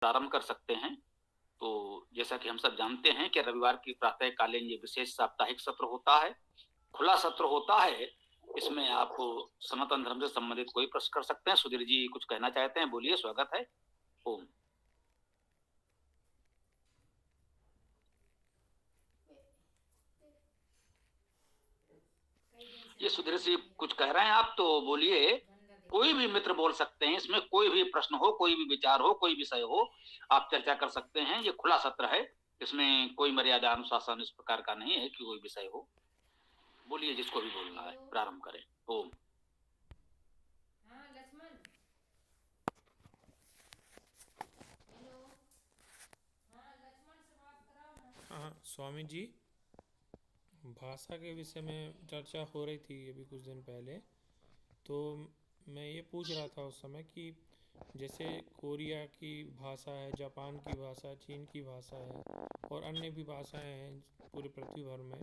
प्रारंभ कर सकते हैं। तो जैसा कि हम सब जानते हैं कि रविवार की प्रातःकालीन ये विशेष साप्ताहिक सत्र होता है, खुला सत्र होता है। इसमें आप सनातन धर्म से संबंधित कोई प्रश्न कर सकते हैं। सुधीर जी कुछ कहना चाहते हैं, बोलिए, स्वागत है। ओम। ये सुधीर जी कुछ कह रहे हैं आप, तो बोलिए। कोई भी मित्र बोल सकते हैं, इसमें कोई भी प्रश्न हो, कोई भी विचार हो, कोई विषय हो, आप चर्चा कर सकते हैं। ये खुला सत्र है, इसमें कोई मर्यादा अनुशासन इस प्रकार का नहीं है कि कोई विषय हो। बोलिए, जिसको भी बोलना है प्रारंभ करें। ओम। हाँ लक्ष्मण। हेलो। हाँ लक्ष्मण से बात कराओ ना। हाँ स्वामी जी, भाषा के विषय में चर्चा हो रही थी अभी कुछ दिन पहले। तो मैं ये पूछ रहा था उस समय कि जैसे कोरिया की भाषा है, जापान की भाषा, चीन की भाषा है और अन्य भी भाषाएं हैं पूरे पृथ्वी भर में।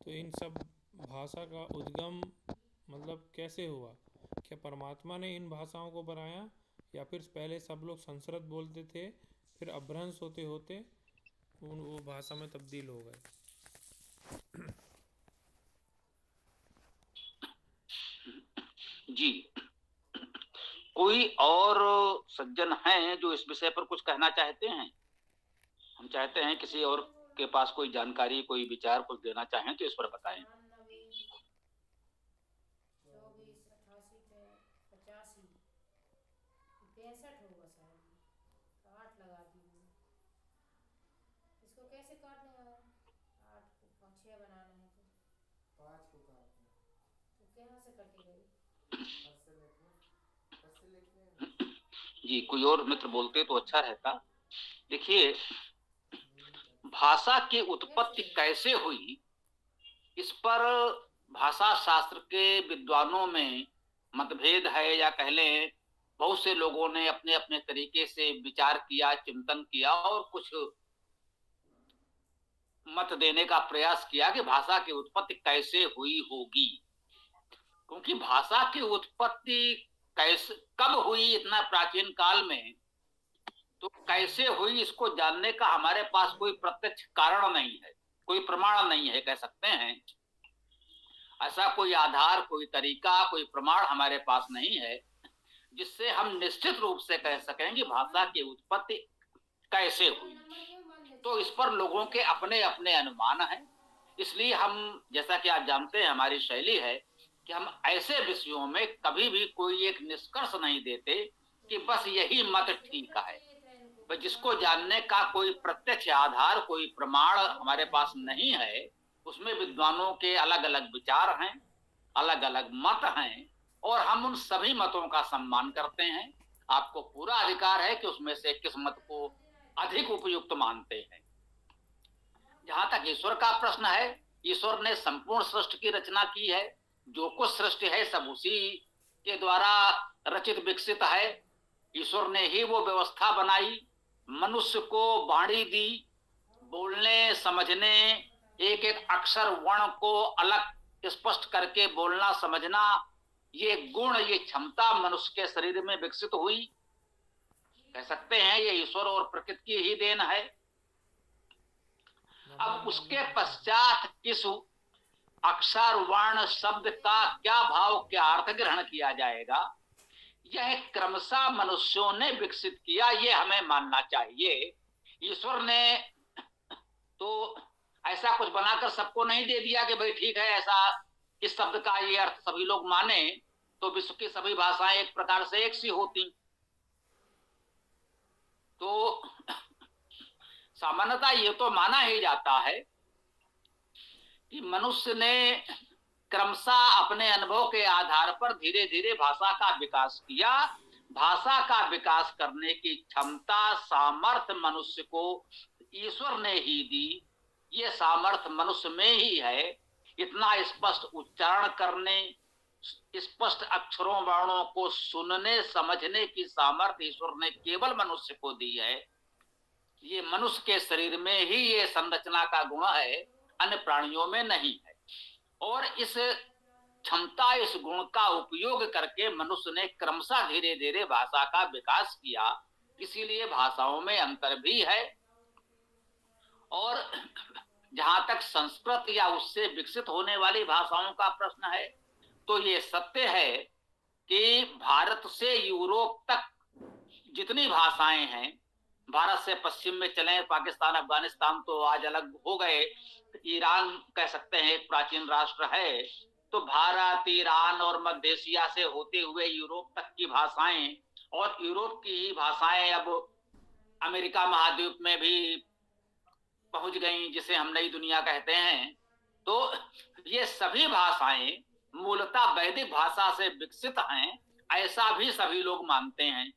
तो इन सब भाषा का उद्गम मतलब कैसे हुआ? क्या परमात्मा ने इन भाषाओं को बनाया या फिर पहले सब लोग संस्कृत बोलते थे, फिर अपभ्रंश होते होते वो भाषा में तब्दील हो गए? जी, कोई और सज्जन हैं जो इस विषय पर कुछ कहना चाहते हैं? हम चाहते हैं किसी और के पास कोई जानकारी, कोई विचार कुछ देना चाहें तो इस पर बताएं। 64 होगा शायद। तो 8 लगा दीजिए। इसको कैसे काटने हैं? 8 को 6 बनाना है तो 5 को काटना है। तो कहाँ से कटेगा ये? ऐसे लिखने हैं। जी, कोई और मित्र बोलते तो अच्छा रहता। देखिए, भाषा की उत्पत्ति कैसे हुई, इस पर भाषा शास्त्र के विद्वानों में मतभेद है, या कह लें बहुत से लोगों ने अपने अपने तरीके से विचार किया, चिंतन किया और कुछ मत देने का प्रयास किया कि भाषा की उत्पत्ति कैसे हुई होगी। क्योंकि भाषा की उत्पत्ति कैसे कब हुई इतना प्राचीन काल में, तो कैसे हुई इसको जानने का हमारे पास कोई प्रत्यक्ष कारण नहीं है, कोई प्रमाण नहीं है, कह सकते हैं। ऐसा कोई आधार, कोई तरीका, कोई प्रमाण हमारे पास नहीं है जिससे हम निश्चित रूप से कह सकें कि भाषा की उत्पत्ति कैसे हुई। तो इस पर लोगों के अपने अपने अनुमान हैं। इसलिए हम, जैसा कि आप जानते हैं, हमारी शैली है कि हम ऐसे विषयों में कभी भी कोई एक निष्कर्ष नहीं देते कि बस यही मत ठीक है। पर जिसको जानने का कोई प्रत्यक्ष आधार, कोई प्रमाण हमारे पास नहीं है, उसमें विद्वानों के अलग अलग विचार हैं, अलग अलग मत हैं, और हम उन सभी मतों का सम्मान करते हैं। आपको पूरा अधिकार है कि उसमें से किस मत को अधिक उपयुक्त मानते हैं। जहां तक ईश्वर का प्रश्न है, ईश्वर ने संपूर्ण सृष्टि की रचना की है। जो कुछ सृष्टि है सब उसी के द्वारा रचित विकसित है। ईश्वर ने ही वो व्यवस्था बनाई, मनुष्य को वाणी दी, बोलने समझने, एक एक अक्षर वर्ण को अलग स्पष्ट करके बोलना समझना, ये गुण, ये क्षमता मनुष्य के शरीर में विकसित हुई। कह सकते हैं ये ईश्वर और प्रकृति की ही देन है। अब उसके पश्चात किस अक्षर वर्ण शब्द का क्या भाव, क्या अर्थ ग्रहण किया जाएगा, यह क्रमशः मनुष्यों ने विकसित किया, ये हमें मानना चाहिए। ईश्वर ने तो ऐसा कुछ बनाकर सबको नहीं दे दिया कि भाई ठीक है, ऐसा इस शब्द का ये अर्थ सभी लोग माने तो विश्व की सभी भाषाएं एक प्रकार से एक सी होती। तो सामान्यतः ये तो माना ही जाता है कि मनुष्य ने क्रमशः अपने अनुभव के आधार पर धीरे धीरे भाषा का विकास किया। भाषा का विकास करने की क्षमता, सामर्थ्य मनुष्य को ईश्वर ने ही दी। ये सामर्थ्य मनुष्य में ही है। इतना स्पष्ट उच्चारण करने, स्पष्ट अक्षरों वर्णों को सुनने समझने की सामर्थ्य ईश्वर ने केवल मनुष्य को दी है। ये मनुष्य के शरीर में ही ये संरचना का गुण है, अन्य प्राणियों में नहीं है। और इस क्षमता, इस गुण का उपयोग करके मनुष्य ने क्रमशः धीरे धीरे भाषा का विकास किया। इसीलिए भाषाओं में अंतर भी है। और जहां तक संस्कृत या उससे विकसित होने वाली भाषाओं का प्रश्न है, तो ये सत्य है कि भारत से यूरोप तक जितनी भाषाएं हैं, भारत से पश्चिम में चले, पाकिस्तान अफगानिस्तान तो आज अलग हो गए, ईरान कह सकते हैं एक प्राचीन राष्ट्र है, तो भारत, ईरान और मध्य एशिया से होते हुए यूरोप तक की भाषाएं, और यूरोप की ही भाषाएं अब अमेरिका महाद्वीप में भी पहुंच गई, जिसे हम नई दुनिया कहते हैं। तो ये सभी भाषाएं मूलतः वैदिक भाषा से विकसित हैं, ऐसा भी सभी लोग मानते हैं।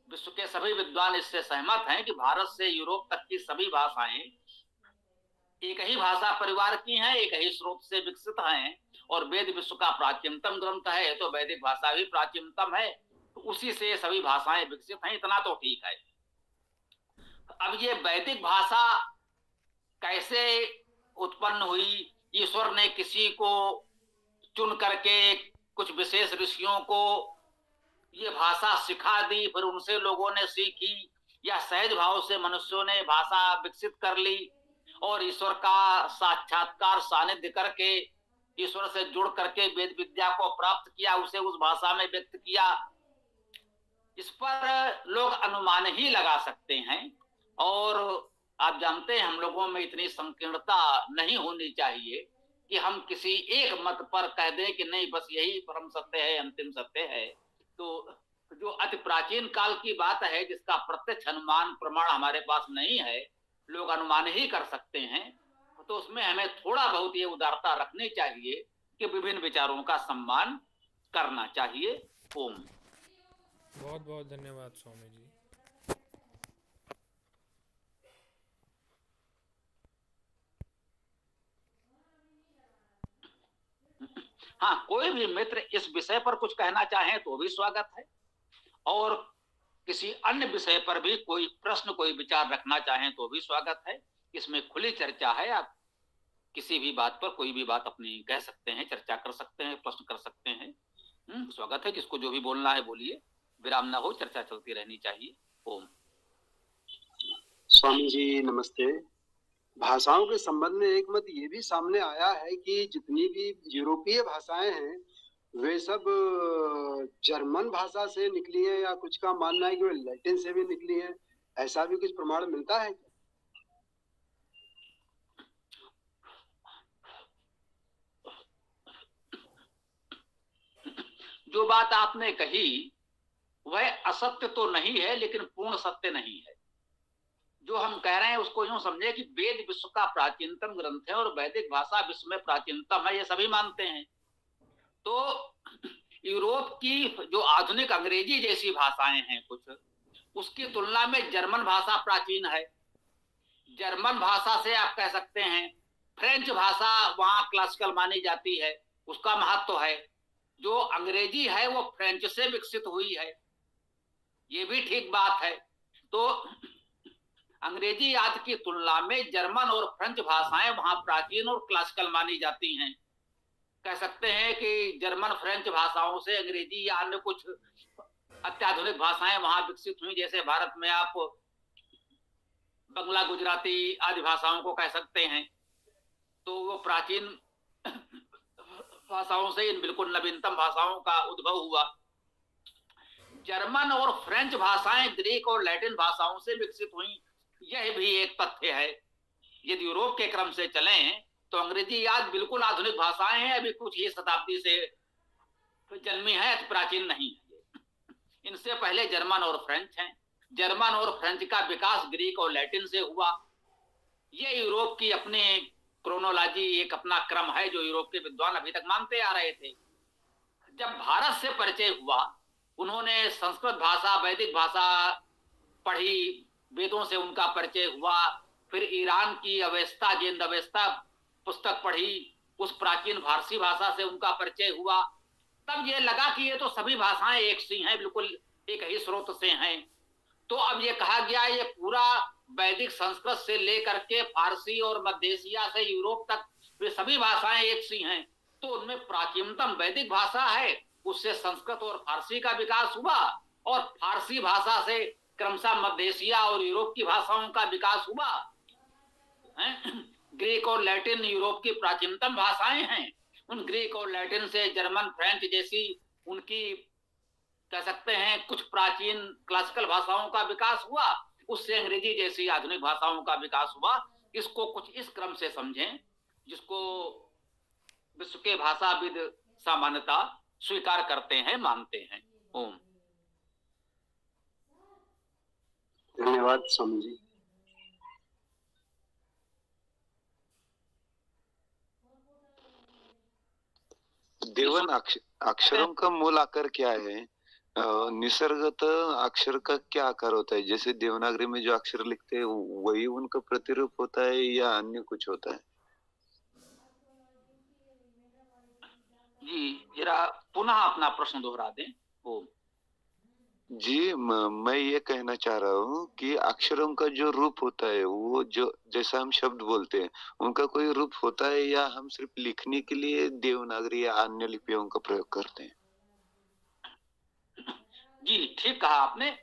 विश्व के सभी विद्वान इससे सहमत हैं कि भारत से यूरोप तक की सभी भाषाएं एक ही भाषा परिवार की हैं, एक ही स्रोत से विकसित हैं, और वेद विश्व का प्राचीनतम ग्रंथ है, तो वैदिक भाषा भी प्राचीनतम है, तो उसी से सभी भाषाएं विकसित हैं, इतना तो ठीक है। अब ये वैदिक भाषा कैसे उत्पन्न हुई? ईश्वर ने किसी को चुन करके कुछ विशेष ऋषियों को ये भाषा सिखा दी, फिर उनसे लोगों ने सीखी, या सहज भाव से मनुष्यों ने भाषा विकसित कर ली और ईश्वर का साक्षात्कार सानिध्य करके, ईश्वर से जुड़ करके वेद विद्या को प्राप्त किया, उसे उस भाषा में व्यक्त किया? इस पर लोग अनुमान ही लगा सकते हैं। और आप जानते हैं हम लोगों में इतनी संकीर्णता नहीं होनी चाहिए कि हम किसी एक मत पर कह दें कि नहीं बस यही परम सत्य है, अंतिम सत्य है। तो जो अति प्राचीन काल की बात है, जिसका प्रत्यक्ष अनुमान प्रमाण हमारे पास नहीं है, लोग अनुमान ही कर सकते हैं, तो उसमें हमें थोड़ा बहुत ये उदारता रखनी चाहिए कि विभिन्न विचारों का सम्मान करना चाहिए। ओम। बहुत बहुत धन्यवाद स्वामी जी। हाँ, कोई भी मित्र इस विषय पर कुछ कहना चाहे तो भी स्वागत है, और किसी अन्य विषय पर भी कोई प्रश्न, कोई विचार रखना चाहें तो भी स्वागत है। इसमें खुली चर्चा है, आप किसी भी बात पर कोई भी बात अपनी कह सकते हैं, चर्चा कर सकते हैं, प्रश्न कर सकते हैं। स्वागत है, जिसको जो भी बोलना है बोलिए, विराम ना हो, चर्चा चलती रहनी चाहिए। ओम। स्वामी जी नमस्ते। भाषाओं के संबंध में एक मत ये भी सामने आया है कि जितनी भी यूरोपीय भाषाएं हैं वे सब जर्मन भाषा से निकली है, या कुछ का मानना है कि वे लैटिन से भी निकली है। ऐसा भी कुछ प्रमाण मिलता है? जो बात आपने कही वह असत्य तो नहीं है, लेकिन पूर्ण सत्य नहीं है। जो हम कह रहे हैं उसको यूं समझे कि वेद विश्व का प्राचीनतम ग्रंथ है और वैदिक भाषा विश्व में प्राचीनतम है, ये सभी मानते हैं। तो यूरोप की जो आधुनिक अंग्रेजी जैसी भाषाएं हैं कुछ, उसकी तुलना में जर्मन भाषा प्राचीन है। जर्मन भाषा से आप कह सकते हैं, फ्रेंच भाषा वहां क्लासिकल मानी जाती है, उसका महत्व है। जो अंग्रेजी है वो फ्रेंच से विकसित हुई है, ये भी ठीक बात है। तो अंग्रेजी आदि की तुलना में जर्मन और फ्रेंच भाषाएं वहां प्राचीन और क्लासिकल मानी जाती हैं। कह सकते हैं कि जर्मन फ्रेंच भाषाओं से अंग्रेजी या अन्य कुछ अत्याधुनिक भाषाएं वहां विकसित हुई, जैसे भारत में आप बंगला, गुजराती आदि भाषाओं को कह सकते हैं। तो वो प्राचीन भाषाओं से इन बिल्कुल नवीनतम भाषाओं का उद्भव हुआ। जर्मन और फ्रेंच भाषाएं ग्रीक और लैटिन भाषाओं से विकसित हुई, यह भी एक तथ्य है। यदि यूरोप के क्रम से चलें तो अंग्रेजी आज बिल्कुल आधुनिक भाषाएं हैं, अभी कुछ ही शताब्दी से जन्मी है, प्राचीन नहीं है। इनसे पहले जर्मन और फ्रेंच हैं। जर्मन और फ्रेंच का विकास ग्रीक और लैटिन से हुआ। ये यूरोप की अपनी क्रोनोलॉजी, एक अपना क्रम है जो यूरोप के विद्वान अभी तक मानते आ रहे थे। जब भारत से परिचय हुआ, उन्होंने संस्कृत भाषा, वैदिक भाषा पढ़ी, वेदों से उनका परिचय हुआ, फिर ईरान की अवेस्ता, जैन अवेस्ता पुस्तक पढ़ी, उस प्राचीन फारसी भाषा से उनका परिचय हुआ। तब ये लगा कि ये तो सभी भाषाएं एक सी हैं, बिल्कुल एक ही स्रोत से हैं। तो अब ये कहा गया ये पूरा वैदिक संस्कृत से लेकर के फारसी और मध्य एशिया से यूरोप तक वे सभी भाषाएं एक सी हैं। तो उनमें प्राचीनतम वैदिक भाषा है, उससे संस्कृत और फारसी का विकास हुआ, और फारसी भाषा से क्रमशः मध्य एशिया और यूरोप की भाषाओं का विकास हुआ। ग्रीक और लैटिन यूरोप की प्राचीनतम भाषाएं हैं। उन ग्रीक और लैटिन से जर्मन, फ्रेंच जैसी उनकी कह सकते हैं कुछ प्राचीन क्लासिकल भाषाओं का विकास हुआ। उससे अंग्रेजी जैसी आधुनिक भाषाओं का विकास हुआ। इसको कुछ इस क्रम से समझें जिसको विश्व के भाषाविद सामान्यता स्वीकार करते हैं, मानते हैं। ओम। धन्यवाद स्वामी जी। देवन अक्षरों का मूल आकार क्या है? निसर्गत अक्षर का क्या आकार होता है? जैसे देवनागरी में जो अक्षर लिखते हैं वही उनका प्रतिरूप होता है या अन्य कुछ होता है? जी जरा पुनः अपना प्रश्न दोहरा दें। ओम जी, मैं ये कहना चाह रहा हूँ कि अक्षरों का जो रूप होता है वो जो जैसा हम शब्द बोलते हैं उनका कोई रूप होता है या हम सिर्फ लिखने के लिए देवनागरी या अन्य लिपियों का प्रयोग करते हैं? जी ठीक कहा आपने।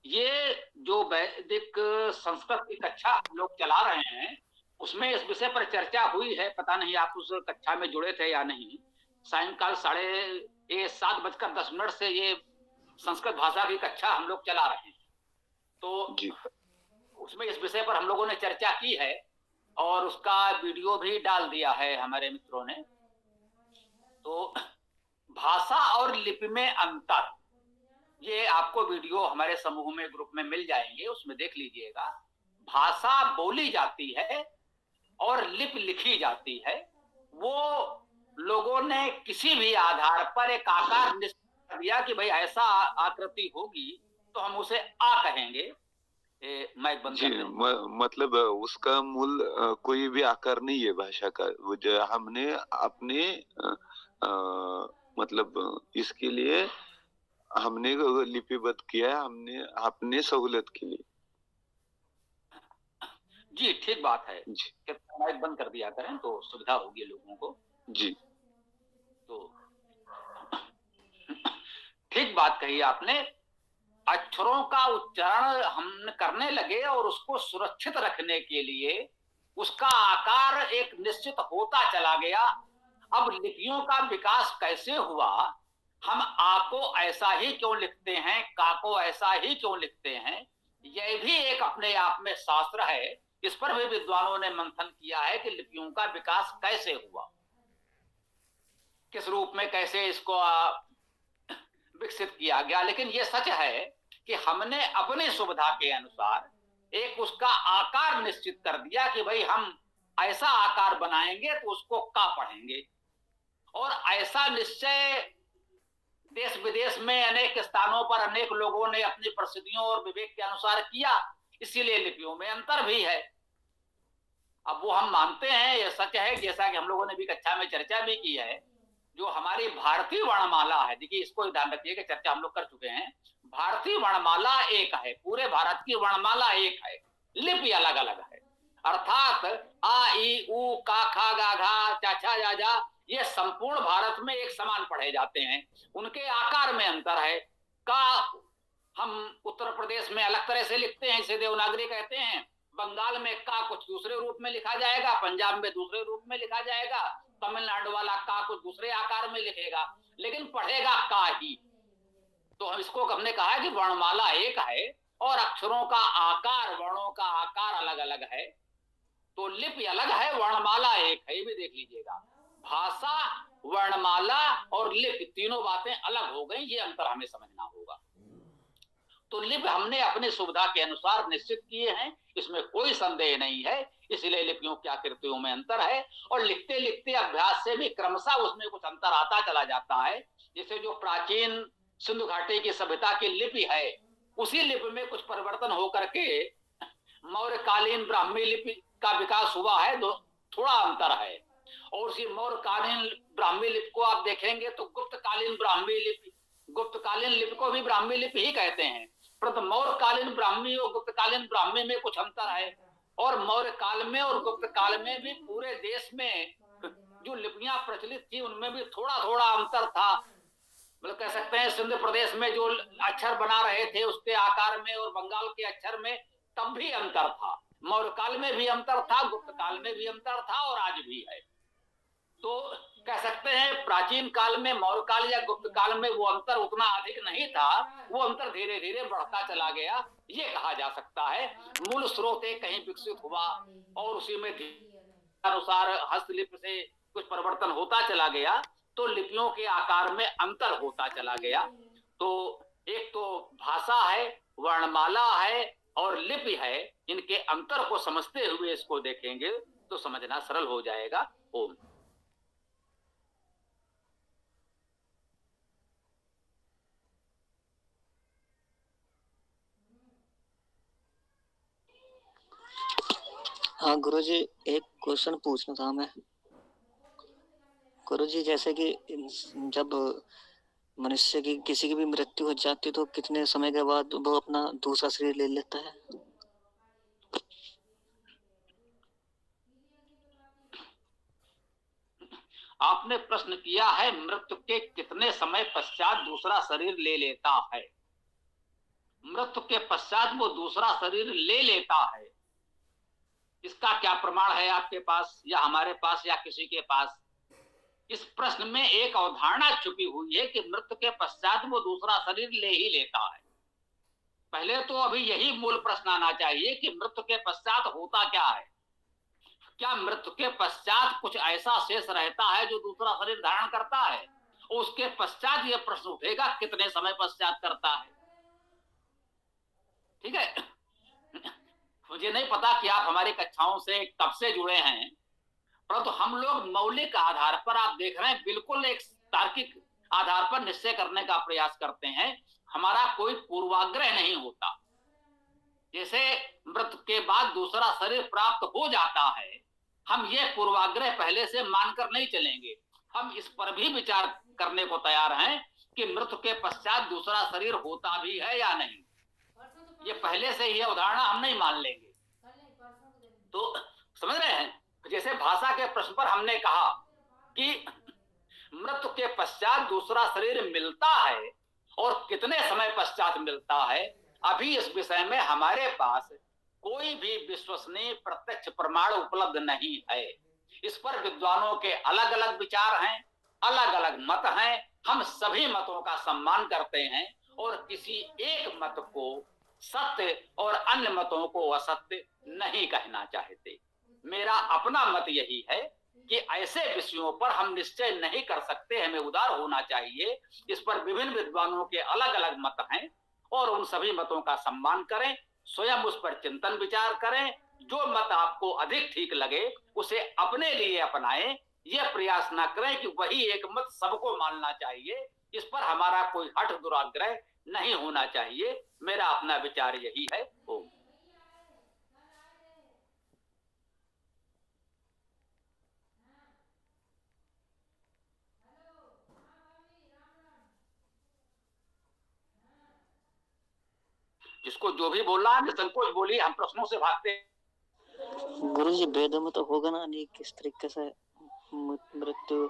ये जो वैदिक संस्कृत की कक्षा हम लोग चला रहे हैं उसमें इस विषय पर चर्चा हुई है। पता नहीं आप उस कक्षा में जुड़े थे या नहीं। सायंकाल 7:10 से ये संस्कृत भाषा की कक्षा हम लोग चला रहे हैं। तो उसमें इस विषय पर हम लोगों ने चर्चा की है और उसका वीडियो भी डाल दिया है हमारे मित्रों ने। तो भाषा और लिपि में अंतर, ये आपको वीडियो हमारे समूह में, ग्रुप में मिल जाएंगे, उसमें देख लीजिएगा। भाषा बोली जाती है और लिपि लिखी जाती है। वो लोगों ने किसी भी आधार पर एक आकार निश्चित कर दिया कि भाई ऐसा आकृति होगी तो हम उसे आ कहेंगे। माइक बंद कर दें। मतलब उसका मूल कोई भी आकार नहीं है भाषा का। वो जो हमने अपने मतलब इसके लिए हमने लिपिबद्ध किया है, हमने अपने सहूलत के लिए। जी ठीक बात है। जी माइक बंद कर दिया करें तो सुविधा होगी लोगों को। जी तो ठीक बात कही आपने। अक्षरों का उच्चारण हम करने लगे और उसको सुरक्षित रखने के लिए उसका आकार एक निश्चित होता चला गया। अब लिपियों का विकास कैसे हुआ, हम आ को ऐसा ही क्यों लिखते हैं, का को ऐसा ही क्यों लिखते हैं, यह भी एक अपने आप में शास्त्र है। इस पर भी विद्वानों ने मंथन किया है कि लिपियों का विकास कैसे हुआ, किस रूप में कैसे इसको विकसित किया गया। लेकिन यह सच है कि हमने अपनी सुविधा के अनुसार एक उसका आकार निश्चित कर दिया कि भाई हम ऐसा आकार बनाएंगे तो उसको का पढ़ेंगे। और ऐसा निश्चय देश विदेश में अनेक स्थानों पर अनेक लोगों ने अपनी प्रसिद्धियों और विवेक के अनुसार किया। इसीलिए लिपियों में अंतर भी है। अब वो हम मानते हैं, यह सच है, जैसा कि हम लोगों ने भी कक्षा में चर्चा भी की है। जो हमारी भारतीय वर्णमाला है, देखिए इसको ध्यान रखिए कि चर्चा हम लोग कर चुके हैं। भारतीय वर्णमाला एक है, पूरे भारत की वर्णमाला एक है, लिपि अलग अलग है। अर्थात आ ई उ का खा गा घा चा छा जा जा ये संपूर्ण भारत में एक समान पढ़े जाते हैं। उनके आकार में अंतर है। का हम उत्तर प्रदेश में अलग तरह से लिखते हैं, इसे देवनागरी कहते हैं। बंगाल में का कुछ दूसरे रूप में लिखा जाएगा, पंजाब में दूसरे रूप में लिखा जाएगा, तमिलनाडु वाला का कुछ दूसरे आकार में लिखेगा, लेकिन पढ़ेगा का ही। तो हम इसको हमने कहा है कि वर्णमाला एक है और अक्षरों का आकार, वर्णों का आकार अलग अलग है। तो लिपि अलग है, वर्णमाला एक है, ये भी देख लीजिएगा। भाषा, वर्णमाला और लिपि तीनों बातें अलग हो गई, ये अंतर हमें समझना होगा। तो लिपि हमने अपनी सुविधा के अनुसार निश्चित किए हैं, इसमें कोई संदेह नहीं है। इसलिए लिपियों की आकृतियों में अंतर है और लिखते लिखते अभ्यास से भी क्रमशः उसमें कुछ अंतर आता चला जाता है। जैसे जो प्राचीन सिंधु घाटी की सभ्यता की लिपि है, उसी लिपि में कुछ परिवर्तन होकर के मौर्यकालीन ब्राह्मी लिपि का विकास हुआ है। थोड़ा अंतर है। और उसी मौर्यकालीन ब्राह्मी लिपि को आप देखेंगे तो गुप्तकालीन ब्राह्मी लिपि, गुप्तकालीन लिपि को भी ब्राह्मी लिपि ही कहते हैं। परंतु मौर्यकालीन ब्राह्मी और गुप्तकालीन ब्राह्मी में कुछ अंतर है। और मौर्य काल में और गुप्त काल में भी पूरे देश में जो लिपियां प्रचलित थी उनमें भी थोड़ा थोड़ा अंतर था। मतलब कह सकते हैं सिंध प्रदेश में जो अक्षर बना रहे थे उसके आकार में और बंगाल के अक्षर में तब भी अंतर था, मौर्य काल में भी अंतर था, गुप्त काल में भी अंतर था और आज भी है। तो कह सकते हैं प्राचीन काल में, मौर्य काल या गुप्त काल में वो अंतर उतना अधिक नहीं था, वो अंतर धीरे धीरे बढ़ता चला गया, ये कहा जा सकता है। मूल स्रोत एक कहीं विकसित हुआ और उसी में अनुसार हस्तलिपि से कुछ परिवर्तन होता चला गया, तो लिपियों के आकार में अंतर होता चला गया। तो एक तो भाषा है, वर्णमाला है और लिपि है, इनके अंतर को समझते हुए इसको देखेंगे तो समझना सरल हो जाएगा। ओम। हाँ गुरुजी, एक क्वेश्चन पूछना था मैं। गुरुजी, जैसे कि जब मनुष्य की किसी की भी मृत्यु हो जाती है तो कितने समय के बाद वो अपना दूसरा शरीर ले लेता है? आपने प्रश्न किया है मृत्यु के कितने समय पश्चात दूसरा शरीर ले लेता है। मृत्यु के पश्चात वो दूसरा शरीर ले लेता है, इसका क्या प्रमाण है आपके पास या हमारे पास या किसी के पास? इस प्रश्न में एक अवधारणा छुपी हुई है कि मृत्यु के पश्चात वो दूसरा शरीर ले ही लेता है। पहले तो अभी यही मूल प्रश्न आना चाहिए कि मृत्यु के पश्चात होता क्या है। क्या मृत्यु के पश्चात कुछ ऐसा शेष रहता है जो दूसरा शरीर धारण करता है? उसके पश्चात यह प्रश्न उठेगा कितने समय पश्चात करता है। ठीक है, मुझे नहीं पता कि आप हमारी कक्षाओं से कब से जुड़े हैं, परंतु हम लोग मौलिक आधार पर, आप देख रहे हैं, बिल्कुल एक तार्किक आधार पर निश्चय करने का प्रयास करते हैं। हमारा कोई पूर्वाग्रह नहीं होता। जैसे मृत्यु के बाद दूसरा शरीर प्राप्त हो जाता है, हम ये पूर्वाग्रह पहले से मानकर नहीं चलेंगे। हम इस पर भी विचार करने को तैयार हैं कि मृत्यु के पश्चात दूसरा शरीर होता भी है या नहीं। ये पहले से ही उदाहरण हम नहीं मान लेंगे। तो समझ रहे हैं, जैसे भाषा के प्रश्न पर हमने कहा कि मृत्यु के पश्चात दूसरा शरीर मिलता है और कितने समय पश्चात मिलता है, अभी इस विषय में हमारे पास कोई भी विश्वसनीय प्रत्यक्ष प्रमाण उपलब्ध नहीं है। इस पर विद्वानों के अलग अलग विचार हैं, अलग अलग मत हैं। हम सभी मतों का सम्मान करते हैं और किसी एक मत को सत्य और अन्य मतों को असत्य नहीं कहना चाहते। मेरा अपना मत यही है कि ऐसे विषयों पर हम निश्चय नहीं कर सकते, हमें उदार होना चाहिए। इस पर विभिन्न विद्वानों के अलग अलग मत हैं और उन सभी मतों का सम्मान करें, स्वयं उस पर चिंतन विचार करें। जो मत आपको अधिक ठीक लगे उसे अपने लिए अपनाएं। यह प्रयास ना करें कि वही एक मत सबको मानना चाहिए। इस पर हमारा कोई हठ दुराग्रह नहीं होना चाहिए। मेरा अपना विचार यही है। ओम। जिसको जो भी बोलना है संकोच बोलिए, हम प्रश्नों से भागते हैं। गुरुजी, वेदों में तो होगा ना, नहीं किस तरीके से मृत्यु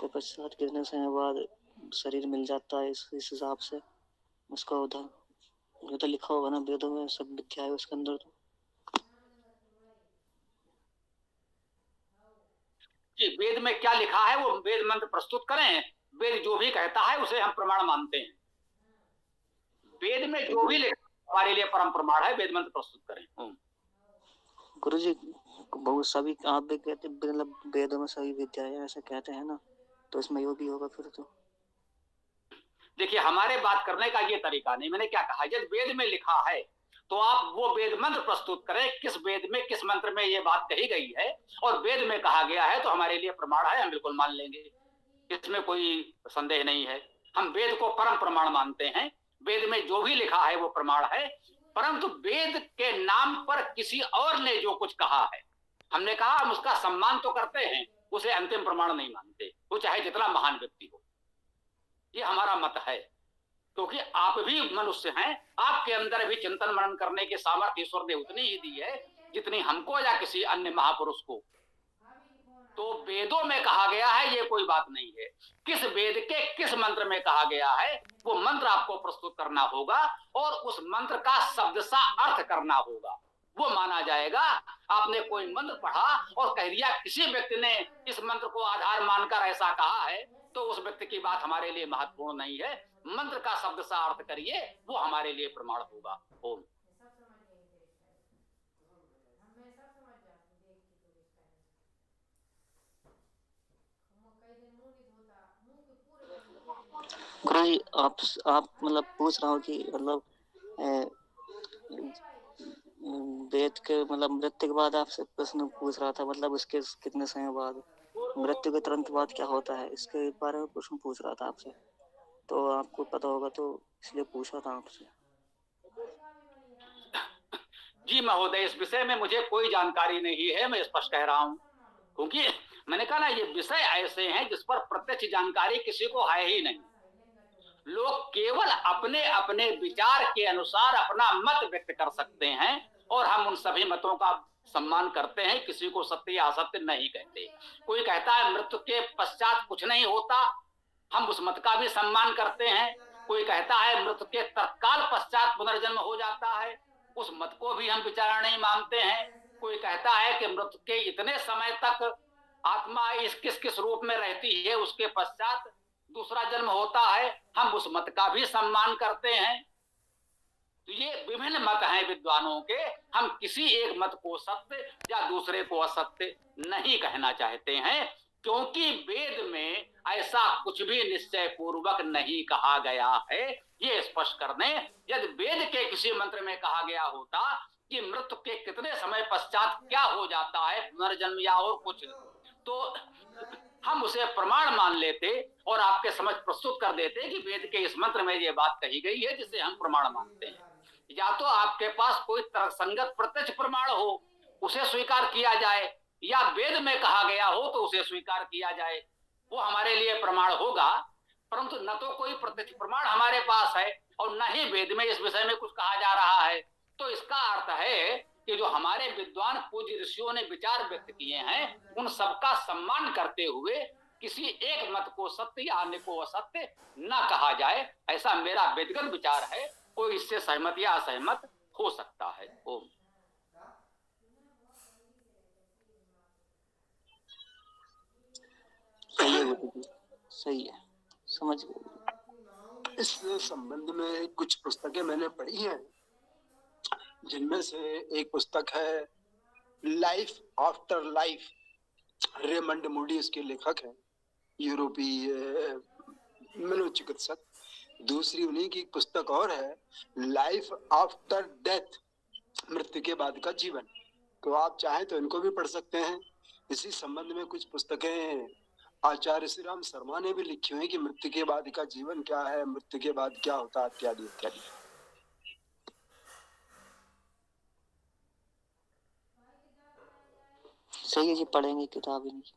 के पश्चात कितने समय बाद शरीर मिल जाता है, इस हिसाब से उसका उदाहरण ये तो लिखा होगा ना वेदों में, सब विद्या है उसके अंदर। तो कि वेद में क्या लिखा है वो वेद मंत्र प्रस्तुत करें। वेद जो भी कहता है उसे हम प्रमाण मानते हैं। वेद में जो भी लिखा हमारे लिए परम प्रमाण है, वेद मंत्र प्रस्तुत करें। गुरुजी, बहुत सभी आप भी कहते, मतलब वेदों में सभी विद्या है ऐसा कहते हैं ना, तो इसमें यो भी होगा फिर। तो देखिए, हमारे बात करने का ये तरीका नहीं। मैंने क्या कहा, यदि वेद में लिखा है तो आप वो वेद मंत्र प्रस्तुत करें, किस वेद में किस मंत्र में ये बात कही गई है, और वेद में कहा गया है तो हमारे लिए प्रमाण है, हम बिल्कुल मान लेंगे, इसमें कोई संदेह नहीं है। हम वेद को परम प्रमाण मानते हैं। वेद में जो भी लिखा है वो प्रमाण है, परंतु वेद के नाम पर किसी और ने जो कुछ कहा है, हमने कहा हम उसका सम्मान तो करते हैं, उसे अंतिम प्रमाण नहीं मानते, वो चाहे जितना महान व्यक्ति हो। ये हमारा मत है, क्योंकि आप भी मनुष्य हैं, आपके अंदर भी चिंतन मनन करने की सामर्थ्य ईश्वर ने उतनी ही दी है जितनी हमको या किसी अन्य महापुरुष को। तो वेदों में कहा गया है ये कोई बात नहीं है। किस वेद के किस मंत्र में कहा गया है वो मंत्र आपको प्रस्तुत करना होगा और उस मंत्र का शब्द सा अर्थ करना होगा, वो माना जाएगा। आपने कोई मंत्र पढ़ा और कह दिया किसी व्यक्ति ने इस मंत्र को आधार मानकर ऐसा कहा है, तो उस व्यक्ति की बात हमारे लिए महत्वपूर्ण नहीं है। मंत्र का शब्द सा अर्थ करिए, वो हमारे लिए प्रमाण होगा। ओम। गुरु जी आप मतलब पूछ रहा हूँ कि मतलब वेद के मतलब मृत्यु के बाद आपसे प्रश्न पूछ रहा था, मतलब उसके कितने समय बाद, मृत्यु के तुरंत बाद क्या होता है, इसके बारे में प्रश्न पूछ रहा था आपसे। तो आपको पता होगा तो इसलिए पूछा था आपसे। जी महोदय, इस विषय में मुझे कोई जानकारी नहीं है, मैं स्पष्ट कह रहा हूँ, क्योंकि मैंने कहा ना ये विषय ऐसे हैं जिस पर प्रत्यक्ष जानकारी किसी को है ही नहीं। लोग केवल अपने अपने विचार के अनुसार अपना मत व्यक्त कर सकते हैं और हम उन सभी मतों का सम्मान करते हैं, किसी को सत्य या असत्य नहीं कहते। कोई कहता है मृत्यु के पश्चात कुछ नहीं होता, हम उस मत का भी सम्मान करते हैं। कोई कहता है मृत्यु के तत्काल पश्चात पुनर्जन्म हो जाता है, उस मत को भी हम विचार नहीं मानते हैं। कोई कहता है कि मृत्यु के इतने समय तक आत्मा इस किस किस रूप में रहती है, उसके पश्चात दूसरा जन्म होता है, हम उस मत का भी सम्मान करते हैं। तो ये विभिन्न मत हैं विद्वानों के, हम किसी एक मत को सत्य या दूसरे को असत्य नहीं कहना चाहते हैं, क्योंकि वेद में ऐसा कुछ भी निश्चय पूर्वक नहीं कहा गया है। ये स्पष्ट करने, यदि वेद के किसी मंत्र में कहा गया होता कि मृत्यु के कितने समय पश्चात क्या हो जाता है, पुनर्जन्म या और कुछ, तो हम उसे प्रमाण मान लेते और आपके समझ प्रस्तुत कर देते कि वेद के इस मंत्र में ये बात कही गई है जिसे हम प्रमाण मानते हैं। या तो आपके पास कोई तर्कसंगत प्रत्यक्ष प्रमाण हो, उसे स्वीकार किया जाए, या वेद में कहा गया हो तो उसे स्वीकार किया जाए, वो हमारे लिए प्रमाण होगा। परंतु न तो कोई प्रत्यक्ष प्रमाण हमारे पास है और न ही वेद में इस विषय में कुछ कहा जा रहा है। तो इसका अर्थ है कि जो हमारे विद्वान पूज्य ऋषियों ने विचार व्यक्त किए हैं, उन सबका सम्मान करते हुए किसी एक मत को सत्य या अन्य को असत्य न कहा जाए, ऐसा मेरा व्यक्तिगत विचार है। कोई इससे सहमत या असहमत हो सकता है। ओम। सही है, समझ गए। इस संबंध में कुछ पुस्तकें मैंने पढ़ी हैं, जिनमें से एक पुस्तक है life after life, Raymond Moody इसके लेखक हैं, यूरोपीय मनोचिकित्सक। दूसरी उन्हीं की पुस्तक और है लाइफ आफ्टर डेथ, मृत्यु के बाद का जीवन। तो आप चाहें तो इनको भी पढ़ सकते हैं। इसी संबंध में कुछ पुस्तकें आचार्य श्री राम शर्मा ने भी लिखी हुई कि मृत्यु के बाद का जीवन क्या है, मृत्यु के बाद क्या होता है, इत्यादि इत्यादि। सही है जी, पढ़ेंगे किताब इनकी।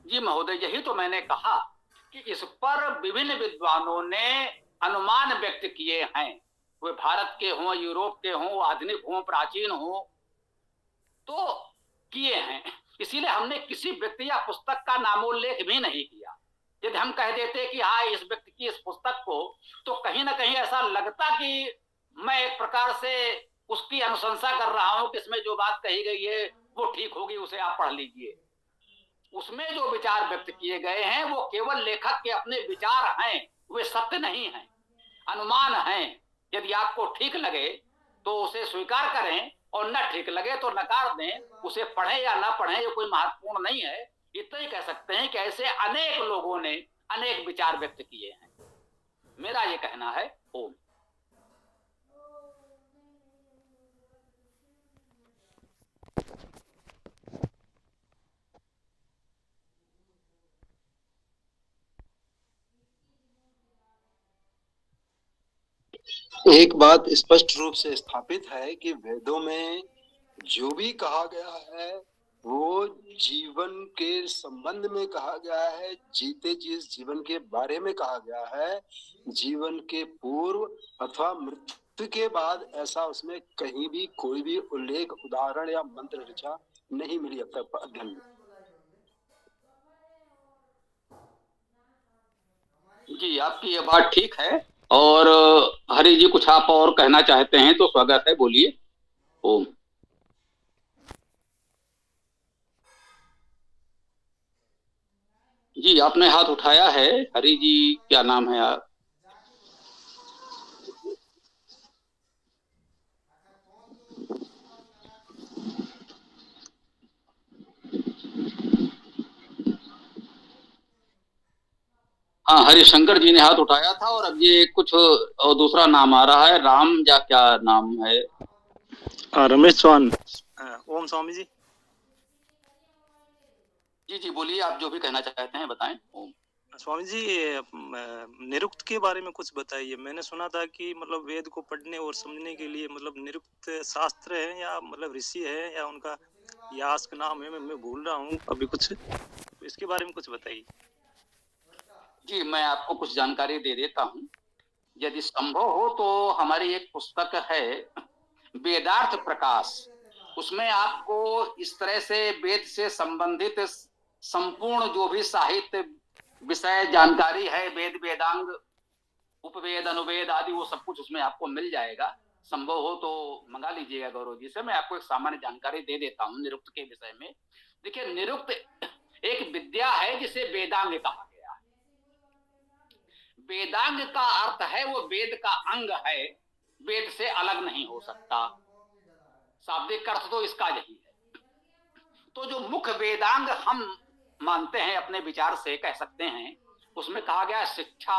जी महोदय, यही तो मैंने कहा कि इस पर विभिन्न विद्वानों ने अनुमान व्यक्त किए हैं, वे भारत के हों, यूरोप के हों, आधुनिक हों, प्राचीन हों, तो किए हैं। इसीलिए हमने किसी व्यक्ति या पुस्तक का नामोल्लेख भी नहीं किया। यदि हम कह देते कि हाँ इस व्यक्ति की इस पुस्तक को, तो कहीं ना कहीं ऐसा लगता कि मैं एक प्रकार से उसकी अनुशंसा कर रहा हूं कि इसमें जो बात कही गई है वो ठीक होगी, उसे आप पढ़ लीजिए। उसमें जो विचार व्यक्त किए गए हैं वो केवल लेखक के अपने विचार हैं, वे सत्य नहीं हैं, अनुमान हैं। यदि आपको ठीक लगे तो उसे स्वीकार करें और न ठीक लगे तो नकार दें, उसे पढ़ें या ना पढ़ें ये कोई महत्वपूर्ण नहीं है। इतना ही कह सकते हैं कि ऐसे अनेक लोगों ने अनेक विचार व्यक्त किए हैं, मेरा ये कहना है। ओम। एक बात स्पष्ट रूप से स्थापित है कि वेदों में जो भी कहा गया है वो जीवन के संबंध में कहा गया है, जीते जी जीवन के बारे में कहा गया है। जीवन के पूर्व अथवा मृत्यु के बाद ऐसा उसमें कहीं भी कोई भी उल्लेख, उदाहरण या मंत्र ऋचा नहीं मिली अब तक अध्ययन में। जी, आपकी ये बात ठीक है। और हरि जी कुछ आप और कहना चाहते हैं तो स्वागत है, बोलिए। ओम। जी, आपने हाथ उठाया है। हरि जी, क्या नाम है आप? हाँ, हरिशंकर जी ने हाथ उठाया था। और अब ये कुछ और दूसरा नाम आ रहा है, राम या क्या नाम है? रमेश चौहान। ओम स्वामी जी। जी जी, बोलिए, आप जो भी कहना चाहते हैं बताएं। ओम। स्वामी जी, निरुक्त के बारे में कुछ बताइए। मैंने सुना था कि मतलब वेद को पढ़ने और समझने के लिए मतलब निरुक्त शास्त्र है या मतलब ऋषि है या उनका यास्क नाम है, मैं भूल रहा हूँ अभी कुछ, इसके बारे में कुछ बताइए। जी, मैं आपको कुछ जानकारी दे देता हूँ, यदि संभव हो तो। हमारी एक पुस्तक है वेदार्थ प्रकाश, उसमें आपको इस तरह से वेद से संबंधित संपूर्ण जो भी साहित्य विषय जानकारी है, वेद वेदांग उपवेद अनुवेद आदि, वो सब कुछ उसमें आपको मिल जाएगा। संभव हो तो मंगा लीजिएगा गौरव जी से। मैं आपको एक सामान्य जानकारी दे देता हूँ निरुक्त के विषय में। देखिए, निरुक्त एक विद्या है जिसे वेदांग कहा गया है। वेदांग का अर्थ है वो वेद का अंग है, वेद से अलग नहीं हो सकता। शाब्दिक अर्थ तो इसका यही है। तो जो मुख्य वेदांग हम मानते हैं, अपने विचार से कह सकते हैं, उसमें कहा गया शिक्षा,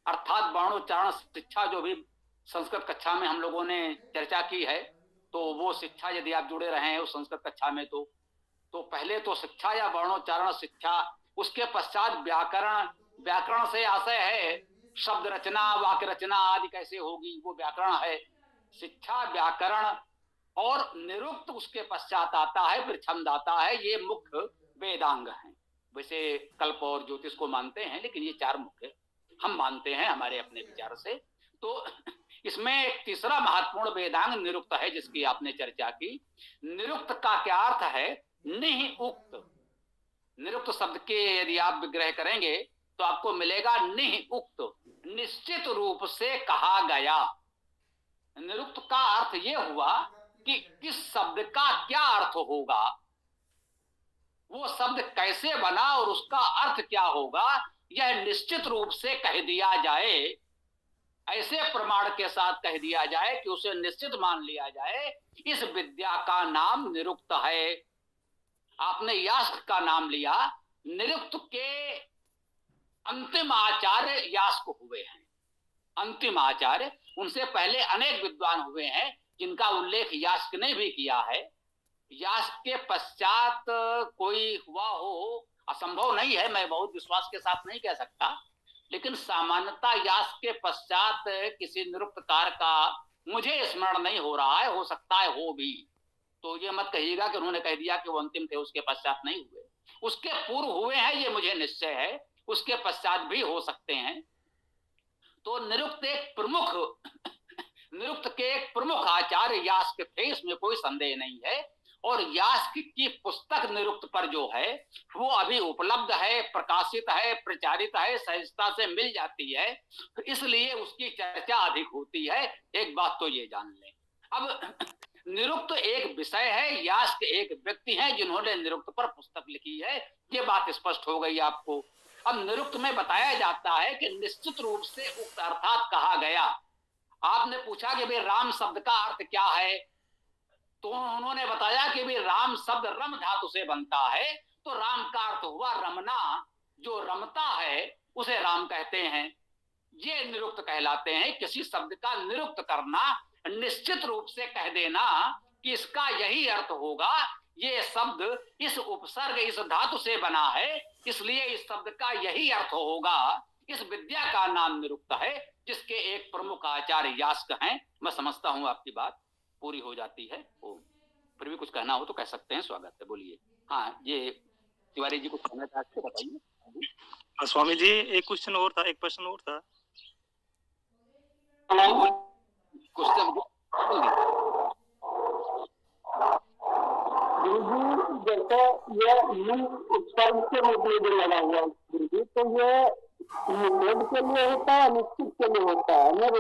अर्थात वर्णोच्चारण शिक्षा, जो भी संस्कृत कक्षा में हम लोगों ने चर्चा की है, तो वो शिक्षा यदि आप जुड़े रहे हैं उस संस्कृत कक्षा में, तो पहले तो शिक्षा या वर्णोच्चारण शिक्षा, उसके पश्चात व्याकरण, व्याकरण से आशय है शब्द रचना, वाक्य रचना आदि कैसे होगी, वो व्याकरण है। शिक्षा, व्याकरण और निरुक्त उसके पश्चात आता है, फिर छंद आता है। ये मुख्य वेदांग हैं। वैसे कल्प और ज्योतिष को मानते हैं, लेकिन ये चार मुख्य हम मानते हैं हमारे अपने विचार से। तो इसमें एक तीसरा महत्वपूर्ण वेदांग निरुक्त है, जिसकी आपने चर्चा की। निरुक्त का क्या अर्थ है? नहीं उक्त। निरुक्त शब्द के यदि आप विग्रह करेंगे तो आपको मिलेगा नहीं उक्त, निश्चित रूप से कहा गया। निरुक्त का अर्थ यह हुआ कि किस शब्द का क्या अर्थ होगा, वो शब्द कैसे बना और उसका अर्थ क्या होगा, यह निश्चित रूप से कह दिया जाए, ऐसे प्रमाण के साथ कह दिया जाए कि उसे निश्चित मान लिया जाए। इस विद्या का नाम निरुक्त है। आपने यास्क का नाम लिया, निरुक्त के अंतिम आचार्य यास्क हुए हैं। अंतिम आचार्य, उनसे पहले अनेक विद्वान हुए हैं जिनका उल्लेख यास्क ने भी किया है। यास्क के पश्चात कोई हुआ हो असंभव नहीं है, मैं बहुत विश्वास के साथ नहीं कह सकता, लेकिन सामान्यता यास्क के पश्चात किसी निरुक्तकार का मुझे स्मरण नहीं हो रहा है। हो सकता है हो भी, तो ये मत कहिएगा कि उन्होंने कह दिया कि वो अंतिम थे, उसके पश्चात नहीं हुए। उसके पूर्व हुए हैं ये मुझे निश्चय है, उसके पश्चात भी हो सकते हैं। तो निरुक्त एक प्रमुख निरुक्त के एक प्रमुख आचार्य यास्क थे, इसमें कोई संदेह नहीं है। और यास्क की पुस्तक निरुक्त पर जो है वो अभी उपलब्ध है, प्रकाशित है, प्रचारित है, सहजता से मिल जाती है, तो इसलिए उसकी चर्चा अधिक होती है। एक बात तो ये जान लें। अब निरुक्त एक विषय है, यास्क एक व्यक्ति है जिन्होंने निरुक्त पर पुस्तक लिखी है, ये बात स्पष्ट हो गई आपको। अब निरुक्त में बताया जाता है कि निश्चित रूप से उक्त अर्थात कहा गया। आपने पूछा कि भाई राम शब्द का अर्थ क्या है, तो उन्होंने बताया कि भाई राम शब्द रम धातु से बनता है, तो राम का अर्थ हुआ रमना, जो रमता है उसे राम कहते हैं। ये निरुक्त कहलाते हैं। किसी शब्द का निरुक्त करना, निश्चित रूप से कह देना कि इसका यही अर्थ होगा, ये शब्द इस उपसर्ग इस धातु से बना है, इसलिए इस शब्द का यही अर्थ होगा। इस विद्या का नाम निरुक्त है, जिसके एक प्रमुख आचार्य यास्क हैं। मैं समझता हूं आपकी बात पूरी हो जाती है। फिर भी कुछ कहना हो तो कह सकते हैं, स्वागत है, बोलिए। हाँ, ये तिवारी जी कुछ कहना चाहते बताइए। स्वामी जी, एक क्वेश्चन और था, एक प्रश्न और था। क्वेश्चन जैसे ये लिंग उपसर्ग के रूप में जो लगा हुआ है गुरुजी, तो ये निषेध के लिए होता है, निश्चित के लिए होता है ना?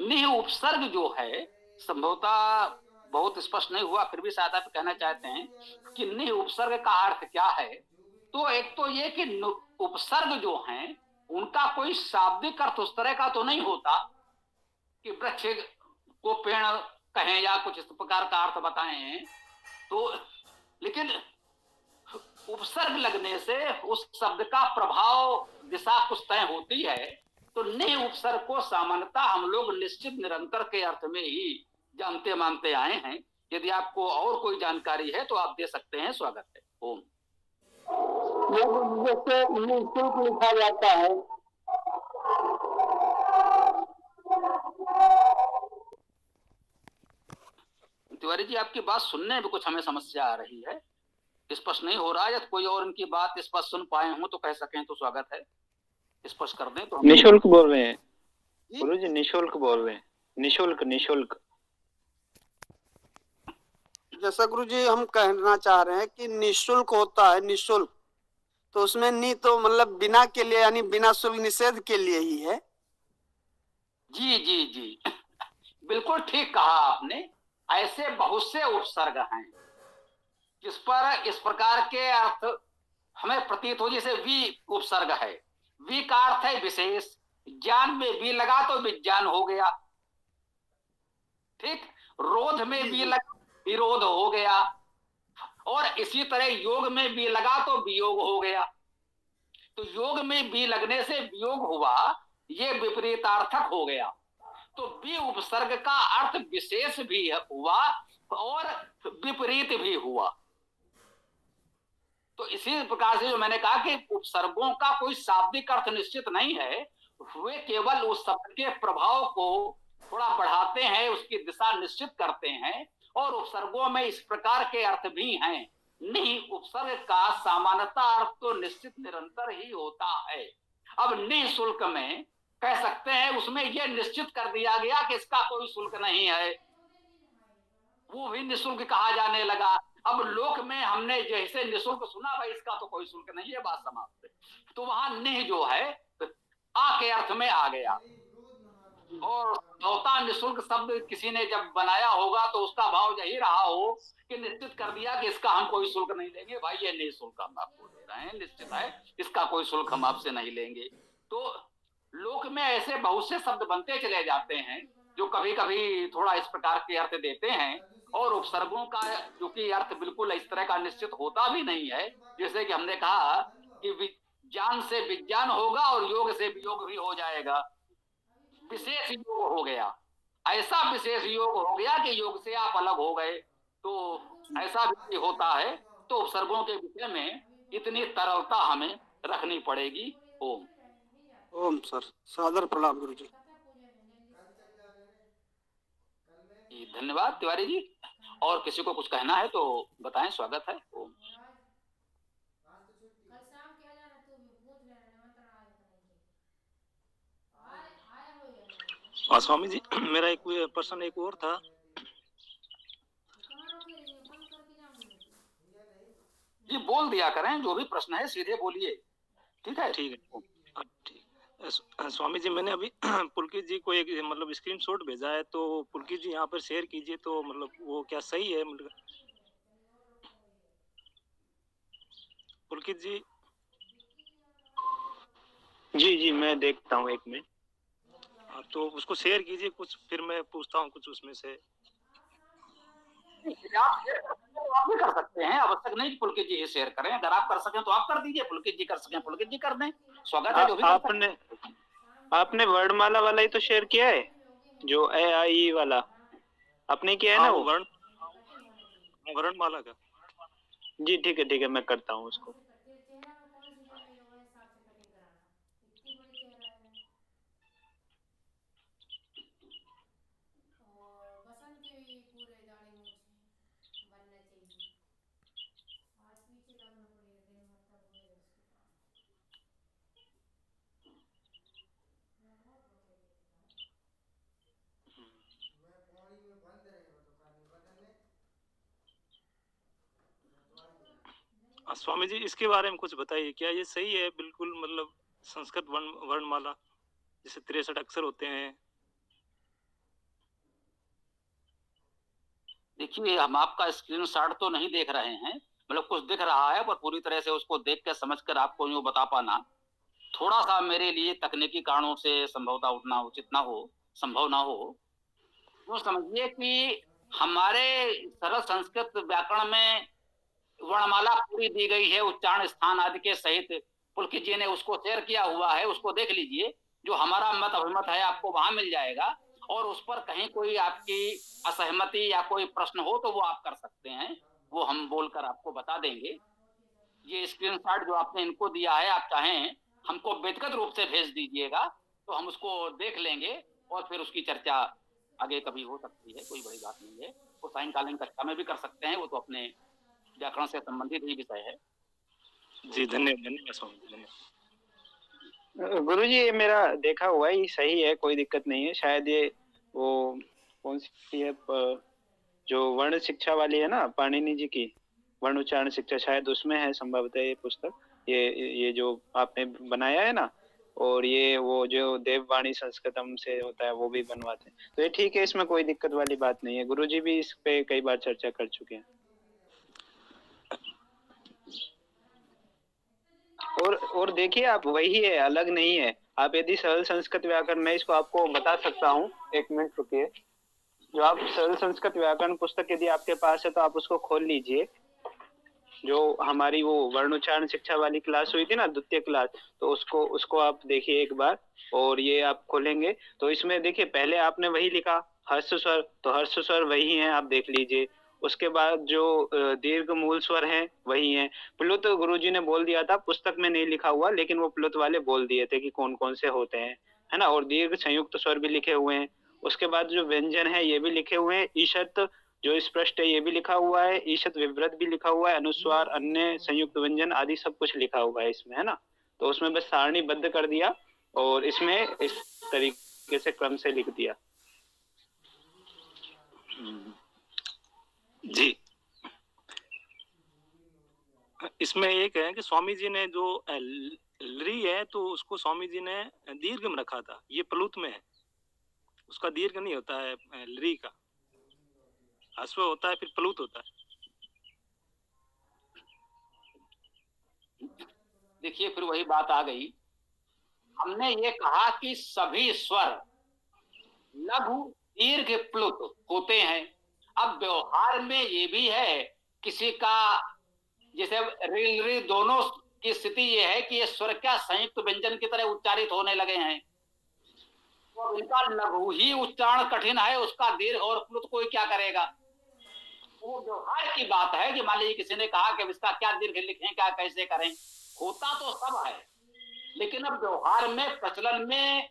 निह उपसर्ग जो है संभवतः बहुत स्पष्ट नहीं हुआ, फिर भी शायद आप कहना चाहते हैं कि निह उपसर्ग का अर्थ क्या है। तो एक तो ये कि उपसर्ग जो हैं उनका कोई शाब्दिक अर्थ उस तरह का तो नहीं होता कि वृक्ष को पेड़ कहें या कुछ इस प्रकार का अर्थ बताए हैं, तो लेकिन उपसर्ग लगने से उस शब्द का प्रभाव दिशा कुछ तय होती है। तो निह उपसर्ग को सामान्यतः हम लोग निश्चित निरंतर के अर्थ में ही जानते मानते आए हैं। यदि आपको और कोई जानकारी है तो आप दे सकते हैं, स्वागत है। ओम। जैसे निःशुल्क लिखा जाता है, तिवारी जी आपकी बात सुनने में कुछ हमें समस्या आ रही है, स्पष्ट नहीं हो रहा है। यदि कोई और इनकी बात स्पष्ट सुन पाए हों तो कह सकें तो स्वागत है, स्पष्ट कर दें। तो निशुल्क बोल रहे हैं गुरु जी, निशुल्क बोल रहे हैं, निशुल्क निशुल्क। जैसा गुरु जी हम कहना चाह रहे हैं कि निशुल्क होता है, निशुल्क तो उसमें नि तो मतलब बिना के लिए, यानी बिना शुल्क निषेध के लिए ही है। जी जी जी बिल्कुल ठीक कहा आपने। ऐसे बहुत से उपसर्ग हैं जिस पर इस प्रकार के अर्थ हमें प्रतीत हो, जैसे वी उपसर्ग है, वी का अर्थ है विशेष, ज्ञान में वी लगा तो विज्ञान हो गया, ठीक। रोध में वी लगा विरोध हो गया, और इसी तरह योग में वी लगा तो वियोग हो गया। तो योग में वी लगने से वियोग हुआ, ये विपरीतार्थक हो गया। तो वी उपसर्ग का अर्थ विशेष भी हुआ और विपरीत भी हुआ। तो इसी प्रकार से जो मैंने कहा कि उपसर्गों का कोई शाब्दिक अर्थ निश्चित नहीं है, वे केवल उस शब्द के प्रभाव को थोड़ा बढ़ाते हैं, उसकी दिशा निश्चित करते हैं। और उपसर्गों में इस प्रकार के अर्थ भी हैं। निह उपसर्ग का सामान्यतः अर्थ तो निश्चित निरंतर ही होता है। अब निःशुल्क में कह सकते हैं, उसमें यह निश्चित कर दिया गया कि इसका कोई शुल्क नहीं है, वो भी निःशुल्क कहा जाने लगा। अब लोक में हमने जैसे निःशुल्क सुना, भाई इसका तो कोई शुल्क नहीं है, बात समाप्त है। तो वहां निह जो है आ के अर्थ में आ गया। और स्वतः निःशुल्क शब्द किसी ने जब बनाया होगा तो उसका भाव यही रहा हो कि निश्चित कर दिया कि इसका हम कोई शुल्क नहीं लेंगे, भाई ये निःशुल्क हम आपको दे रहे हैं, निश्चित है, इसका कोई शुल्क हम आपसे नहीं लेंगे। तो लोक में ऐसे बहुत से शब्द बनते चले जाते हैं जो कभी कभी थोड़ा इस प्रकार के अर्थ देते हैं, और उपसर्गों का जो कि अर्थ बिल्कुल इस तरह का निश्चित होता भी नहीं है। जैसे कि हमने कहा कि विज्ञान से विज्ञान होगा और योग से वियोग भी हो जाएगा, विशेष योग हो गया, ऐसा विशेष योग हो गया कि योग से आप अलग हो गए। तो ऐसा भी होता है। तो उपसर्गों के विषय में इतनी तरलता हमें रखनी पड़ेगी। ओम। ओम सर, सादर प्रणाम गुरु जी। धन्यवाद तिवारी जी। और किसी को कुछ कहना है तो बताएं, स्वागत है। ओम। स्वामी जी मेरा एक प्रश्न एक और था। जी बोल दिया करें, जो भी प्रश्न है सीधे बोलिए, ठीक है। ठीक है, ठीक। स्वामी जी मैंने अभी पुलकित जी को एक मतलब स्क्रीनशॉट भेजा है, तो पुलकित जी यहाँ पर शेयर कीजिए, तो मतलब वो क्या सही है? मतलब पुलकित जी। जी जी मैं देखता हूँ, एक मिनट। तो उसको शेयर कीजिए कुछ, फिर मैं पूछता हूँ कुछ उसमें से। आप भी कर सकते हैं, आवश्यक नहीं कि पुलकित जी ही शेयर करें। अगर आप कर सकें तो आप कर दीजिए, पुलकित जी कर सकें पुलकित जी कर दें, स्वागत है। जो भी आपने वर्णमाला वाला ही तो शेयर किया है, जो AI वाला आपने किया है ना? वो वर्णमाला का। जी ठीक है, मैं करता हूँ उसको। स्वामी जी इसके बारे में कुछ बताइए, क्या ये सही है बिल्कुल, मतलब संस्कृत वर्णमाला जैसे 63 अक्षर होते हैं? देखिए, हम आपका स्क्रीनशॉट तो नहीं देख रहे हैं, मतलब कुछ दिख रहा है, पर पूरी तरह से उसको देख कर समझ कर आपको यूँ बता पाना थोड़ा सा मेरे लिए तकनीकी कारणों से संभवतः उतना उचित ना हो, संभव ना हो। वो समझिए कि हमारे सरल संस्कृत व्याकरण में वर्णमाला पूरी दी गई है, उच्चारण स्थान आदि के सहित। पुलकित जी ने उसको शेयर किया हुआ है, उसको देख लीजिए। जो हमारा मत अभिमत है आपको वहां मिल जाएगा, और उस पर कहीं कोई आपकी असहमति या कोई प्रश्न हो तो वो आप कर सकते हैं, वो हम बोलकर आपको बता देंगे। ये स्क्रीनशॉट जो आपने इनको दिया है, आप चाहें हमको व्यक्तिगत रूप से भेज दीजिएगा तो हम उसको देख लेंगे और फिर उसकी चर्चा आगे कभी हो सकती है, कोई बड़ी बात नहीं है। वो सायंकालीन कक्षा में भी कर सकते हैं, वो तो अपने व्याकरण से संबंधित ही विषय है। जी धन्यवाद स्वामी जी, धन्यवाद। गुरुजी ये मेरा देखा हुआ है, ये सही है, कोई दिक्कत नहीं है। शायद ये वो कौन सी है जो वर्ण शिक्षा वाली है ना, पाणिनि जी की वर्ण उच्चारण शिक्षा, शायद उसमें है संभवतः ये पुस्तक, ये जो आपने बनाया है ना, और ये वो जो देववाणी संस्कृतम से होता है वो भी बनवाते हैं, तो ये ठीक है, इसमें कोई दिक्कत वाली बात नहीं है। गुरुजी भी इस पे कई बार चर्चा कर चुके हैं। और देखिए आप वही है, अलग नहीं है। आप यदि सरल संस्कृत व्याकरण, मैं इसको आपको बता सकता हूँ, एक मिनट रुकिए। जो आप सरल संस्कृत व्याकरण पुस्तक यदि आपके पास है तो आप उसको खोल लीजिए। जो हमारी वो वर्ण उच्चारण शिक्षा वाली क्लास हुई थी ना, द्वितीय क्लास, तो उसको आप देखिए एक बार। और ये आप खोलेंगे तो इसमें देखिए पहले आपने वही लिखा हर्ष स्वर, तो हर्ष स्वर वही है, आप देख लीजिए। उसके बाद जो दीर्घ मूल स्वर हैं वही हैं। प्लुत गुरुजी ने बोल दिया था, पुस्तक में नहीं लिखा हुआ, लेकिन वो प्लुत वाले बोल दिए थे कि कौन कौन से होते हैं, है ना। और दीर्घ संयुक्त स्वर भी लिखे हुए हैं। उसके बाद जो व्यंजन है ये भी लिखे हुए हैं। ईशत जो स्पष्ट है ये भी लिखा हुआ है, ईशत विव्रत भी लिखा हुआ है, अनुस्वार, अन्य संयुक्त व्यंजन आदि सब कुछ लिखा हुआ है इसमें, है ना। तो उसमें बस सारणीबद्ध कर दिया और इसमें इस तरीके से क्रम से लिख दिया। जी इसमें एक है कि स्वामी जी ने जो लरी है तो उसको स्वामी जी ने दीर्घ में रखा था, ये प्लुत में है, उसका दीर्घ नहीं होता है लरी का, हस्व होता है, फिर प्लुत होता है। देखिए फिर वही बात आ गई, हमने ये कहा कि सभी स्वर लघु दीर्घ प्लुत होते हैं। अब व्यवहार में ये भी है, किसी का जैसे री री दोनों की स्थिति ये है कि ये स्वर क्या संयुक्त व्यंजन की तरह उच्चारित होने लगे हैं, तो इनका लघु ही उच्चारण कठिन है, उसका दीर्घ और प्लुत कोई क्या करेगा। वो व्यवहार की बात है कि मान लीजिए किसी ने कहा कि इसका क्या दीर्घ लिखें, क्या कैसे करें, होता तो सब है, लेकिन अब व्यवहार में प्रचलन में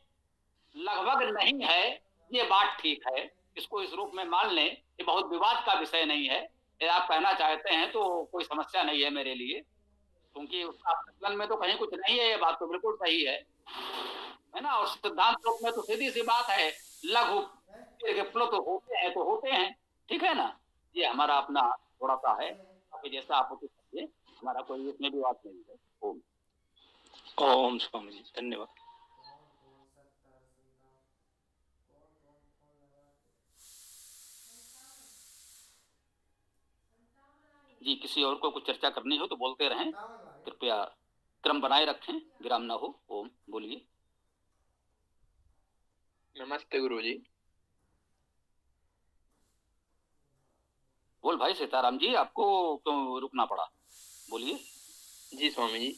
लगभग नहीं है, ये बात ठीक है, इसको इस रूप में मान लें, ये बहुत विवाद का विषय नहीं है। ये आप कहना चाहते हैं तो कोई समस्या नहीं है मेरे लिए, क्योंकि उसका प्रचलन में तो कहीं कुछ नहीं है, ये बात तो बिल्कुल सही है ना। और सिद्धांत रूप में तो सीधी सी बात है, लघु प्लुत होते हैं तो होते हैं, ठीक है ना। ये हमारा अपना थोड़ा सा है, आपके जैसा आप उचित समझिए, हमारा कोई इसमें भी बात नहीं है। ओम ओम स्वामी जी, धन्यवाद। जी किसी और को कुछ चर्चा करनी हो तो बोलते रहें, कृपया क्रम बनाए रखें, विराम ना हो। ओम बोलिए। नमस्ते गुरुजी। बोल भाई सीताराम जी, आपको क्यों रुकना पड़ा, बोलिए। जी स्वामी जी,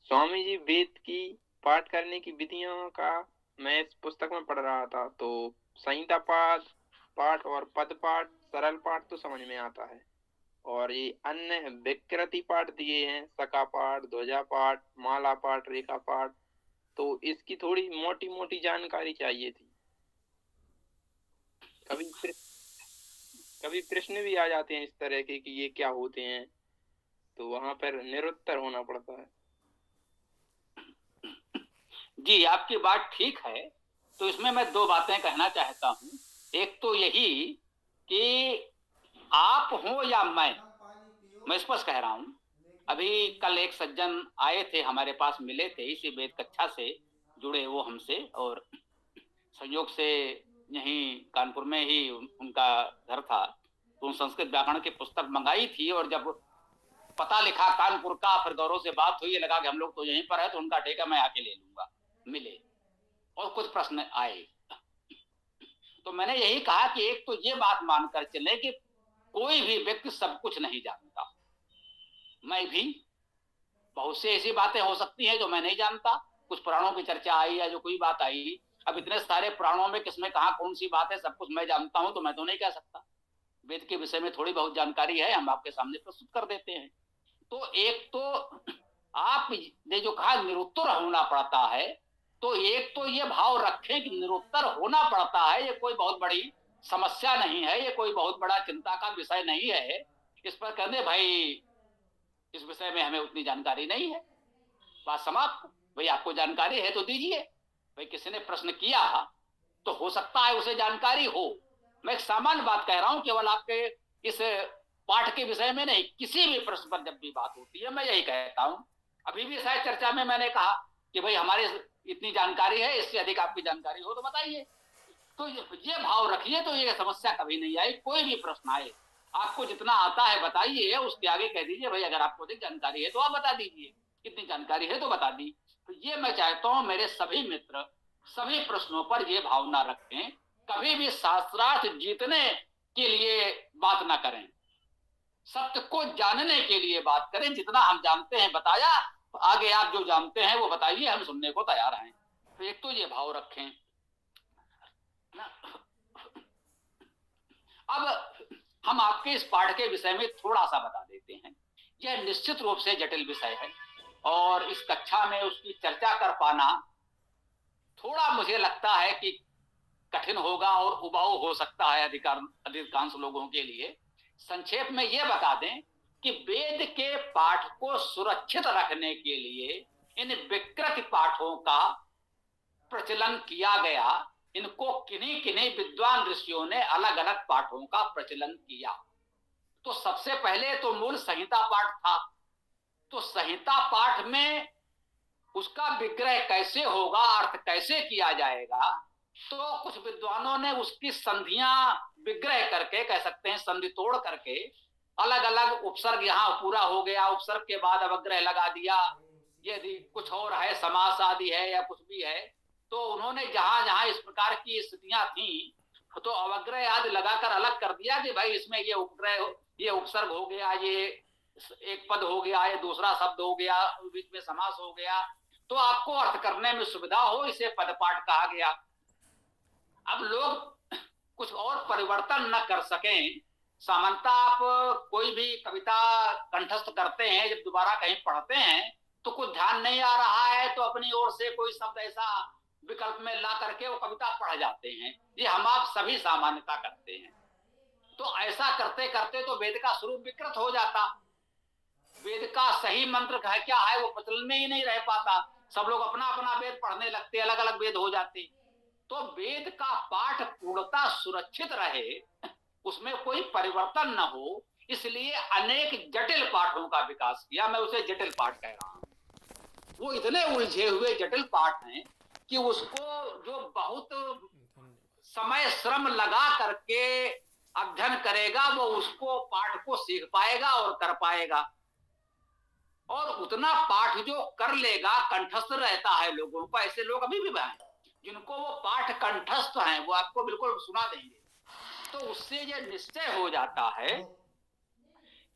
स्वामी जी वेद की पाठ करने की विधियों का मैं इस पुस्तक में पढ़ रहा था, तो संहिता पाठ और पद पाठ, सरल पाठ तो समझ में आता है, और ये अन्य विकृति पाठ दिए हैं, सका पाठ, ध्वजा पाठ, माला पाठ, रेखा पाठ, तो इसकी थोड़ी मोटी मोटी जानकारी चाहिए थी। कभी प्रश्न भी आ जाते हैं इस तरह के कि ये क्या होते हैं, तो वहां पर निरुत्तर होना पड़ता है। जी आपकी बात ठीक है, तो इसमें मैं दो बातें कहना चाहता हूँ। एक तो यही कि आप हो या मैं स्पष्ट कह रहा हूँ, अभी कल एक सज्जन आए थे हमारे पास, मिले थे इसी वेद कक्षा से जुड़े वो हमसे, और संयोग से यहीं कानपुर में ही उनका घर था, तो उन संस्कृत व्याकरण की पुस्तक मंगाई थी, और जब पता लिखा कानपुर का, फिर गौरव से बात हुई, लगा कि हम लोग तो यहीं पर है, तो उनका ठेका मैं आके ले लूंगा। मिले और कुछ प्रश्न आए, तो मैंने यही कहा कि एक तो ये बात मानकर चले कि कोई भी व्यक्ति सब कुछ नहीं जानता। मैं भी, बहुत से ऐसी बातें हो सकती हैं जो मैं नहीं जानता, कुछ पुराणों की चर्चा आई या जो कोई बात आई, अब इतने सारे पुराणों में किसमें कहाँ कौन सी बात है, सब कुछ मैं जानता हूं तो मैं तो नहीं कह सकता। वेद के विषय में थोड़ी बहुत जानकारी है, हम आपके सामने प्रस्तुत कर देते हैं। तो एक तो आपने जो कहा निरुत्तर होना पड़ता है, तो एक तो ये भाव रखें कि निरुत्तर होना पड़ता है, ये कोई बहुत बड़ी समस्या नहीं है, ये कोई बहुत बड़ा चिंता का विषय नहीं है। इस पर कहने भाई इस विषय में हमें उतनी जानकारी नहीं है, बात समाप्त। भाई आपको जानकारी है तो दीजिए। भाई किसी ने प्रश्न किया तो हो सकता है उसे जानकारी हो। मैं एक सामान्य बात कह रहा हूं, केवल आपके इस पाठ के विषय में नहीं, किसी भी प्रश्न पर जब भी बात होती है मैं यही कहता हूं। अभी भी शायद चर्चा में मैंने कहा कि भाई हमारे इतनी जानकारी है, इससे अधिक आपकी जानकारी हो तो बताइए। तो ये भाव रखिए तो ये समस्या कभी नहीं आई। कोई भी प्रश्न आए, आपको जितना आता है बताइए, उसके आगे कह दीजिए भाई अगर आपको अधिक जानकारी है तो आप बता दीजिए, कितनी जानकारी है तो बता दी। तो ये मैं चाहता हूं मेरे सभी मित्र सभी प्रश्नों पर ये भावना रखें, कभी भी शास्त्रार्थ जीतने के लिए बात ना करें, सत्य को जानने के लिए बात करें। जितना हम जानते हैं बताया, आगे आप जो जानते हैं वो बताइए, हम सुनने को तैयार हैं। तो एक तो ये भाव रखें। अब हम आपके इस पाठ के विषय में थोड़ा सा बता देते हैं। यह निश्चित रूप से जटिल विषय है और इस कक्षा में उसकी चर्चा कर पाना थोड़ा मुझे लगता है कि कठिन होगा और उबाऊ हो सकता है अधिकांश लोगों के लिए। संक्षेप में यह बता दें कि वेद के पाठ को सुरक्षित रखने के लिए इन विकृत पाठों का प्रचलन किया गया। इनको किन्हीं किन्हीं विद्वान ऋषियों ने अलग अलग पाठों का प्रचलन किया। तो सबसे पहले तो मूल संहिता पाठ था। तो संहिता पाठ में उसका विग्रह कैसे होगा, अर्थ कैसे किया जाएगा, तो कुछ विद्वानों ने उसकी संधियां विग्रह करके, कह सकते हैं संधि तोड़ करके, अलग अलग उपसर्ग यहाँ पूरा हो गया, उपसर्ग के बाद अवग्रह लगा दिया, यदि कुछ और है समास आदि है या कुछ भी है, तो उन्होंने जहां जहां इस प्रकार की स्थितियां थी तो अवग्रह आदि लगाकर अलग कर दिया कि भाई इसमें ये उपग्रह, ये उपसर्ग हो गया, ये एक पद हो गया, ये दूसरा शब्द हो गया, बीच में समास हो गया, तो आपको अर्थ करने में सुविधा हो, इसे पदपाठ कहा गया। अब लोग कुछ और परिवर्तन न कर सकें। सामान्यतः आप कोई भी कविता कंठस्थ करते हैं, जब दोबारा कहीं पढ़ते हैं तो कुछ ध्यान नहीं आ रहा है तो अपनी ओर से कोई शब्द ऐसा विकल्प में ला करके वो कविता पढ़ जाते हैं। ये हम आप सभी सामान्यता करते हैं। तो ऐसा करते करते तो वेद का स्वरूप विकृत हो जाता। वेद का सही मंत्र क्या है वो प्रचलन में ही नहीं रह पाता। सब लोग अपना अपना वेद पढ़ने लगते, अलग अलग वेद हो जाते। तो वेद का पाठ पूर्णता सुरक्षित रहे, उसमें कोई परिवर्तन न हो, इसलिए अनेक जटिल पाठों का विकास किया। मैं उसे जटिल पाठ कह रहा हूं। वो इतने उलझे हुए जटिल पाठ हैं कि उसको जो बहुत समय श्रम लगा करके अध्ययन करेगा वो उसको पाठ को सीख पाएगा और कर पाएगा। और उतना पाठ जो कर लेगा, कंठस्थ रहता है लोगों को। ऐसे लोग अभी भी हैं जिनको वो पाठ कंठस्थ हैं, वो आपको बिल्कुल सुना देंगे। तो उससे ये निश्चय हो जाता है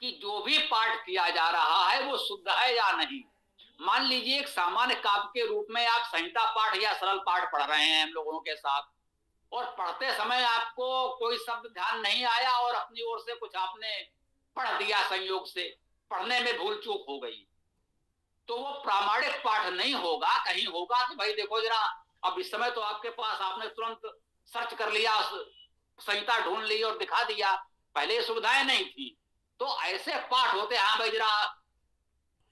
कि जो भी पाठ किया जा रहा है वो शुद्ध है या नहीं। मान लीजिए एक सामान्य काव्य के रूप में आप संहिता पाठ या सरल पाठ पढ़ रहे हैं हम लोगों के साथ, और पढ़ते समय आपको कोई शब्द ध्यान नहीं आया और अपनी ओर से कुछ आपने पढ़ दिया, संयोग से पढ़ने में भूल चूक हो गई, तो वो प्रामाणिक पाठ नहीं होगा। कहीं होगा कि भाई देखो जरा, अब इस समय तो आपके पास, आपने तुरंत सर्च कर लिया, संहिता ढूंढ ली और दिखा दिया, पहले सुविधाएं नहीं थी। तो ऐसे पाठ होते, हाँ भाई जरा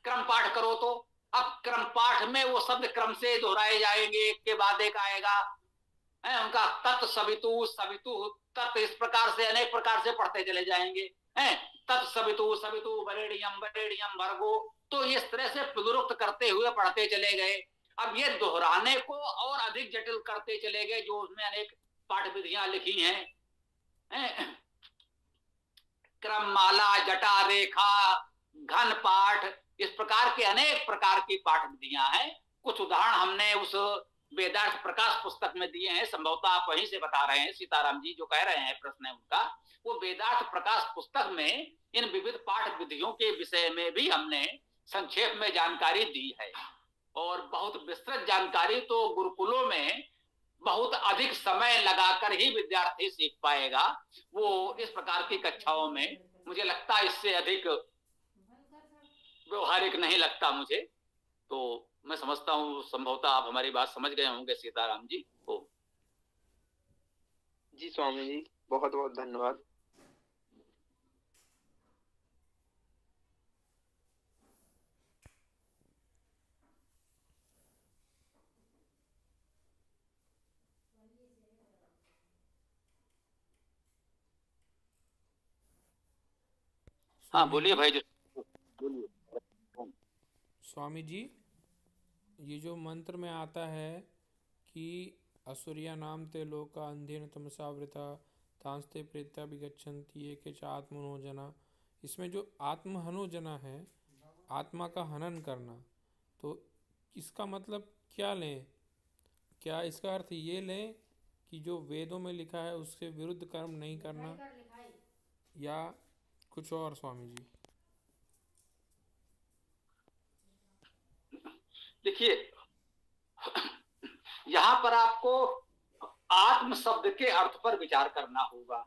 क्रम पाठ करो, तो अब क्रम पाठ में वो शब्द क्रम से दोहराए जाएंगे, एक के बाद एक आएगा, उनका तत् सवितु सवितु तत्, इस प्रकार से अनेक प्रकार से पढ़ते चले जाएंगे। है, तत्सवितु सवितु वरेण्यम वरेण्यम भर्गो। तो इस तरह से पुनरुक्त करते हुए पढ़ते चले गए। अब ये दोहराने को और अधिक जटिल करते चले गए, जो उसमें अनेक पाठ विधियां लिखी हैं, क्रममाला, जटा रेखा, घन पाठ, इस प्रकार के अनेक प्रकार की पाठ विधियां हैं। कुछ उदाहरण हमने उस वेदार्थ प्रकाश पुस्तक में दिए हैं, संभवतः आप वहीं से बता रहे हैं, सीताराम जी जो कह रहे हैं प्रश्न है उनका, वो वेदार्थ प्रकाश पुस्तक में इन विविध पाठ विधियों के विषय में भी हमने संक्षेप में जानकारी दी है। और बहुत विस्तृत जानकारी तो गुरुकुलों में बहुत अधिक समय लगाकर ही विद्यार्थी सीख पाएगा, वो इस प्रकार की कक्षाओं में मुझे लगता है इससे अधिक व्यवहारिक नहीं लगता मुझे। तो मैं समझता हूँ संभवतः आप हमारी बात समझ गए होंगे सीताराम जी। जी स्वामी जी, बहुत बहुत धन्यवाद। हाँ बोलिए भाई जी, बोलिए। स्वामी जी, ये जो मंत्र में आता है कि असुरिया नाम ते लोका अंधेन तमसावृता तांस्ते प्रेत्या विगच्छन्ति ये के च आत्मनोजना, इसमें जो आत्महनोजना है, आत्मा का हनन करना, तो इसका मतलब क्या लें? क्या इसका अर्थ ये लें कि जो वेदों में लिखा है उसके विरुद्ध कर्म नहीं करना, या कुछ और स्वामी जी? देखिए, यहां पर आपको आत्म शब्द के अर्थ पर विचार करना होगा।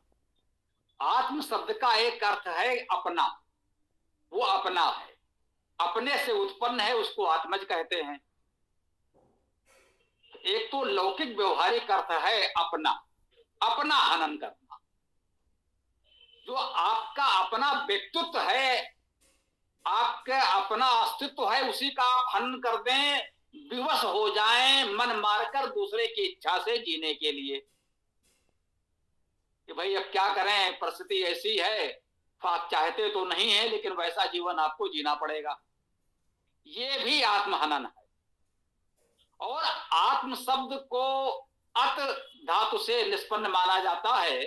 आत्म शब्द का एक अर्थ है अपना, वो अपना है, अपने से उत्पन्न है, उसको आत्मज कहते हैं। एक तो लौकिक व्यवहारिक अर्थ है अपना, अपना हनन करना। जो आपका अपना व्यक्तित्व है, आपका अपना अस्तित्व है, उसी का आप हनन कर दें, विवश हो जाएं मन मारकर दूसरे की इच्छा से जीने के लिए कि भाई अब क्या करें, परिस्थिति ऐसी है, आप चाहते तो नहीं है लेकिन वैसा जीवन आपको जीना पड़ेगा। ये भी आत्महनन है। और आत्म शब्द को अत धातु से निष्पन्न माना जाता है।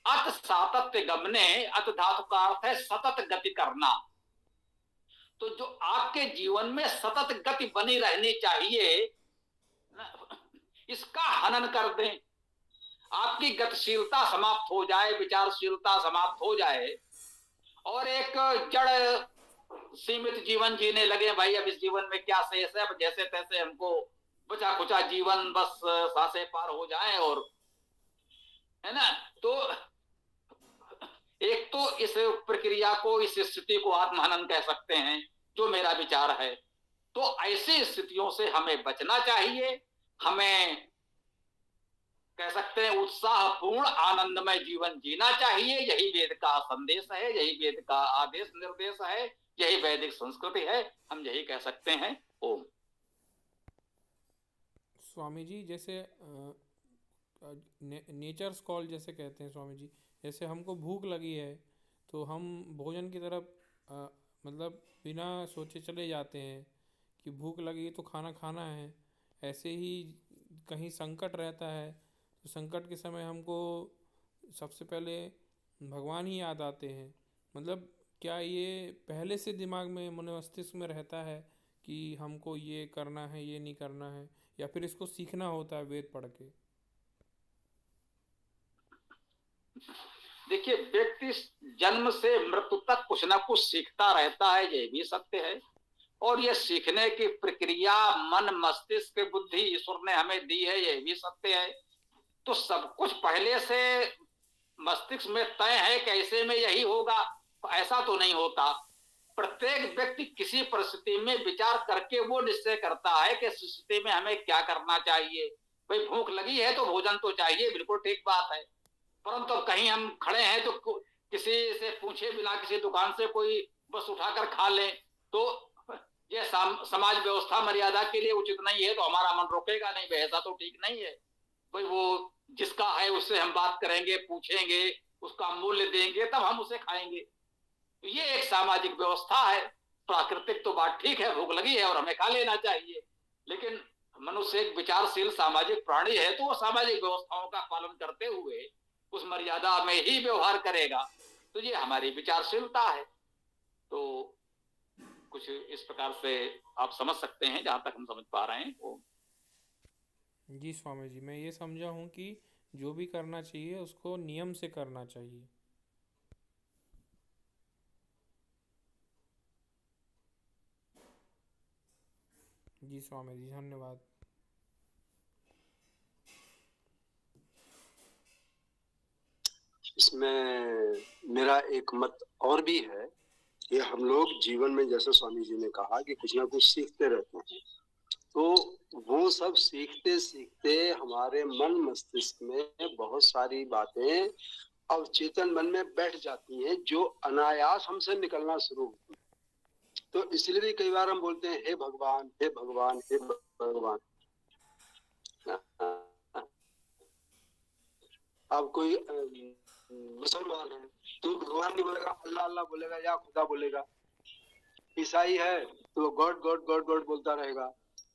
अत सातत्य गमने, अत धातु का अर्थ है सतत गति करना। तो जो आपके जीवन में सतत गति बनी रहनी चाहिए, इसका हनन कर दें। आपकी गतिशीलता समाप्त हो जाए, विचारशीलता समाप्त हो जाए और एक जड़ सीमित जीवन जीने लगे। भाई अब इस जीवन में क्या शेष है, जैसे तैसे हमको बचा खुचा जीवन, बस सांसें पार हो जाए, और है ना। तो एक तो इस प्रक्रिया को, इस स्थिति को आत्महनन कह सकते हैं, जो मेरा विचार है। तो ऐसी स्थितियों से हमें बचना चाहिए। हमें कह सकते हैं उत्साहपूर्ण आनंदमय जीवन जीना चाहिए। यही वेद का संदेश है, यही वेद का आदेश निर्देश है, यही वैदिक संस्कृति है, हम यही कह सकते हैं। ओम। स्वामी जी, जैसे नेचर्स कॉल जैसे कहते हैं स्वामी जी, जैसे हमको भूख लगी है तो हम भोजन की तरफ मतलब बिना सोचे चले जाते हैं कि भूख लगी तो खाना खाना है। ऐसे ही कहीं संकट रहता है तो संकट के समय हमको सबसे पहले भगवान ही याद आते हैं। मतलब क्या ये पहले से दिमाग में, मन मस्तिष्क में रहता है कि हमको ये करना है, ये नहीं करना है, या फिर इसको सीखना होता है वेद पढ़ के? देखिए, व्यक्ति जन्म से मृत्यु तक कुछ ना कुछ सीखता रहता है, ये भी सत्य है। और ये सीखने की प्रक्रिया मन मस्तिष्क बुद्धि ईश्वर ने हमें दी है, ये भी सत्य है। तो सब कुछ पहले से मस्तिष्क में तय है कि ऐसे में यही होगा, ऐसा तो नहीं होता। प्रत्येक व्यक्ति किसी परिस्थिति में विचार करके वो निश्चय करता है कि इस स्थिति में हमें क्या करना चाहिए। भाई भूख लगी है तो भोजन तो चाहिए, बिल्कुल ठीक बात है। परंतु कहीं हम खड़े हैं तो किसी से पूछे बिना किसी दुकान से कोई बस उठाकर खा लें, तो ये समाज व्यवस्था मर्यादा के लिए उचित नहीं है, तो हमारा मन रोकेगा नहीं, ऐसा तो ठीक नहीं है। भाई वो जिसका है उससे हम बात करेंगे, पूछेंगे, उसका मूल्य देंगे तब हम उसे खाएंगे। तो ये एक सामाजिक व्यवस्था है। प्राकृतिक तो बात ठीक है, भूख लगी है और हमें खा लेना चाहिए, लेकिन मनुष्य एक विचारशील सामाजिक प्राणी है, तो वो सामाजिक व्यवस्थाओं का पालन करते हुए उस मर्यादा में ही व्यवहार करेगा। तो ये हमारी विचारशीलता है। तो कुछ इस प्रकार से आप समझ सकते हैं, जहां तक हम समझ पा रहे हैं वो। जी स्वामी जी, मैं ये समझा हूँ कि जो भी करना चाहिए उसको नियम से करना चाहिए। जी स्वामी जी, धन्यवाद। इसमें मेरा एक मत और भी है कि हम लोग जीवन में, जैसे स्वामी जी ने कहा, कि कुछ ना कुछ सीखते रहते हैं, तो वो सब सीखते सीखते हमारे मन मस्तिष्क में बहुत सारी बातें अवचेतन मन में बैठ जाती हैं, जो अनायास हमसे निकलना शुरू होती हैं। तो इसलिए भी कई बार हम बोलते हैं, हे भगवान, हे भगवान, हे भगवान। अब कोई मुसलमान है तो भगवान नहीं बोलेगा, अल्लाह अल्लाह बोलेगा या खुदा बोलेगा। ईसाई है तो गॉड गॉड गॉड गॉड बोलता रहेगा।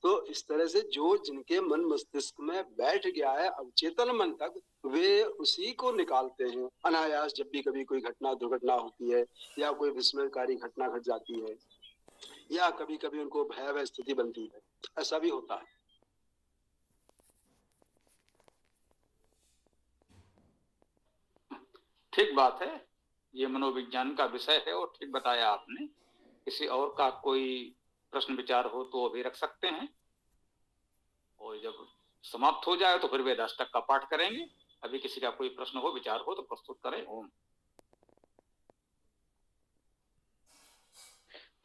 तो इस तरह से जो जिनके मन मस्तिष्क में बैठ गया है अवचेतन मन तक, वे उसी को निकालते हैं अनायास। जब भी कभी कोई घटना दुर्घटना होती है या कोई विस्मयकारी घटना घट जाती है या कभी कभी उनको भयावह स्थिति बनती है, ऐसा भी होता है। ठीक बात है, ये मनोविज्ञान का विषय है और ठीक बताया आपने। किसी और का कोई प्रश्न विचार हो तो अभी रख सकते हैं, और जब समाप्त हो जाए तो फिर वेदाष्टक का पाठ करेंगे। अभी किसी का कोई प्रश्न हो, विचार हो तो प्रस्तुत करें। ओम।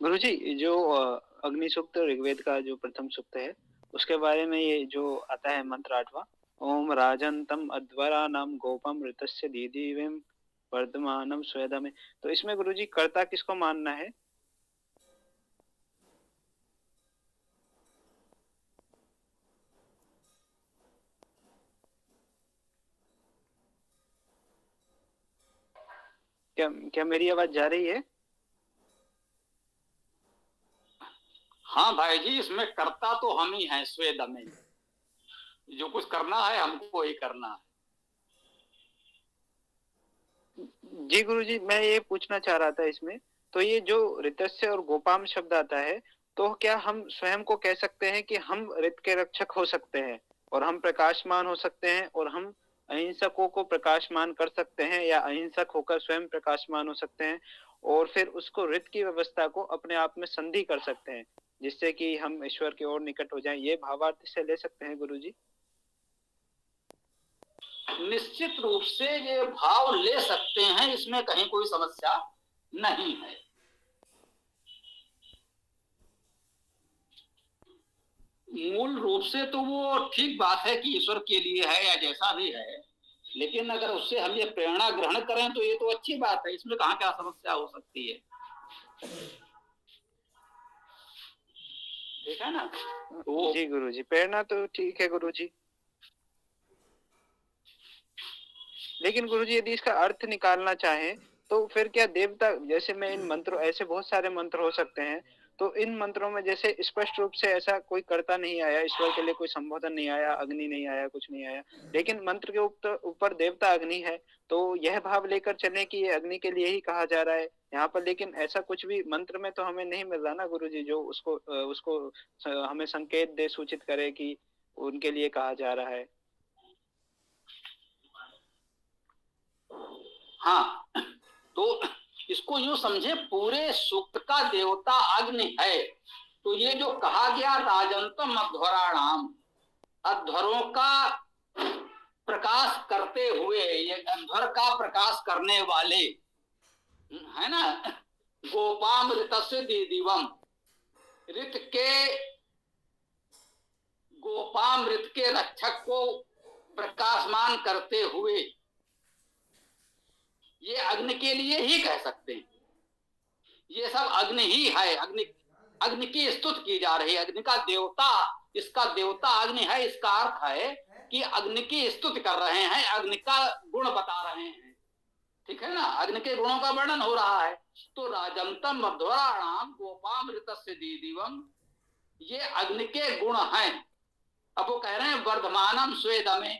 गुरुजी, जो अग्नि सूक्त ऋग्वेद का जो प्रथम सूक्त है, उसके बारे में ये जो आता है मंत्र 8वां, ओम राजंतम अध्वरानाम गोपम ऋतस्य दीदिविम वर्धमानम स्वेदमे, तो इसमें गुरुजी कर्ता किसको मानना है? क्या मेरी आवाज जा रही है? हाँ भाई जी, इसमें कर्ता तो हम ही हैं, स्वेद में। जो कुछ करना है हमको ही करना है। जी गुरुजी, मैं ये पूछना चाह रहा था इसमें, तो ये जो ऋतस्य और गोपाम शब्द आता है, तो क्या हम स्वयं को कह सकते हैं कि हम ऋत के रक्षक हो सकते हैं और हम प्रकाशमान हो सकते हैं, और हम अहिंसकों को प्रकाशमान कर सकते हैं, या अहिंसक होकर स्वयं प्रकाशमान हो सकते हैं, और फिर उसको ऋत की व्यवस्था को अपने आप में संधि कर सकते हैं, जिससे कि हम ईश्वर की ओर निकट हो जाएं? ये भावार्थ से ले सकते हैं गुरुजी? निश्चित रूप से ये भाव ले सकते हैं, इसमें कहीं कोई समस्या नहीं है। मूल रूप से तो वो ठीक बात है कि ईश्वर के लिए है या जैसा भी है, लेकिन अगर उससे हम ये प्रेरणा ग्रहण करें तो ये तो अच्छी बात है। इसमें कहाँ क्या समस्या हो सकती है? ठीक है ना? तो जी गुरुजी, प्रेरणा तो ठीक है गुरुजी, लेकिन गुरुजी यदि इसका अर्थ निकालना चाहें तो फिर क्या देवता, जैसे मैं इन मंत्रों, ऐसे बहुत सारे मंत्र हो सकते हैं, तो इन मंत्रों में जैसे स्पष्ट रूप से ऐसा कोई कर्ता नहीं आया, ईश्वर के लिए कोई संबोधन नहीं आया, अग्नि नहीं आया, कुछ नहीं आया, लेकिन मंत्र के ऊपर देवता अग्नि है, तो यह भाव लेकर चलें कि ये अग्नि के लिए ही कहा जा रहा है यहाँ पर। लेकिन ऐसा कुछ भी मंत्र में तो हमें नहीं मिल रहा ना गुरुजी, जो उसको हमें संकेत दे, सूचित करे कि उनके लिए कहा जा रहा है। हाँ, तो इसको यूं समझे, पूरे सूक्त का देवता अग्नि है। तो ये जो कहा गया राजंतम अध्वराणाम, अध्वरों का प्रकाश करते हुए, ये अध्वर का प्रकाश करने वाले है ना, गोपाम ऋतस्य दीदिवम, गोपाम ऋत के रक्षक को प्रकाशमान करते हुए, ये अग्नि के लिए ही कह सकते हैं। ये सब अग्नि ही है, अग्नि की स्तुति की जा रही है। अग्नि का देवता, इसका देवता अग्नि है। इसका अर्थ है कि अग्नि की स्तुति कर रहे हैं, अग्नि का गुण बता रहे हैं। ठीक है ना, अग्नि के गुणों का वर्णन हो रहा है। तो राजंतम मध्वराणाम गोपामृतस्य दीदिवम, ये अग्नि के गुण हैं। अब वो कह रहे हैं वर्धमानम स्वेदमे,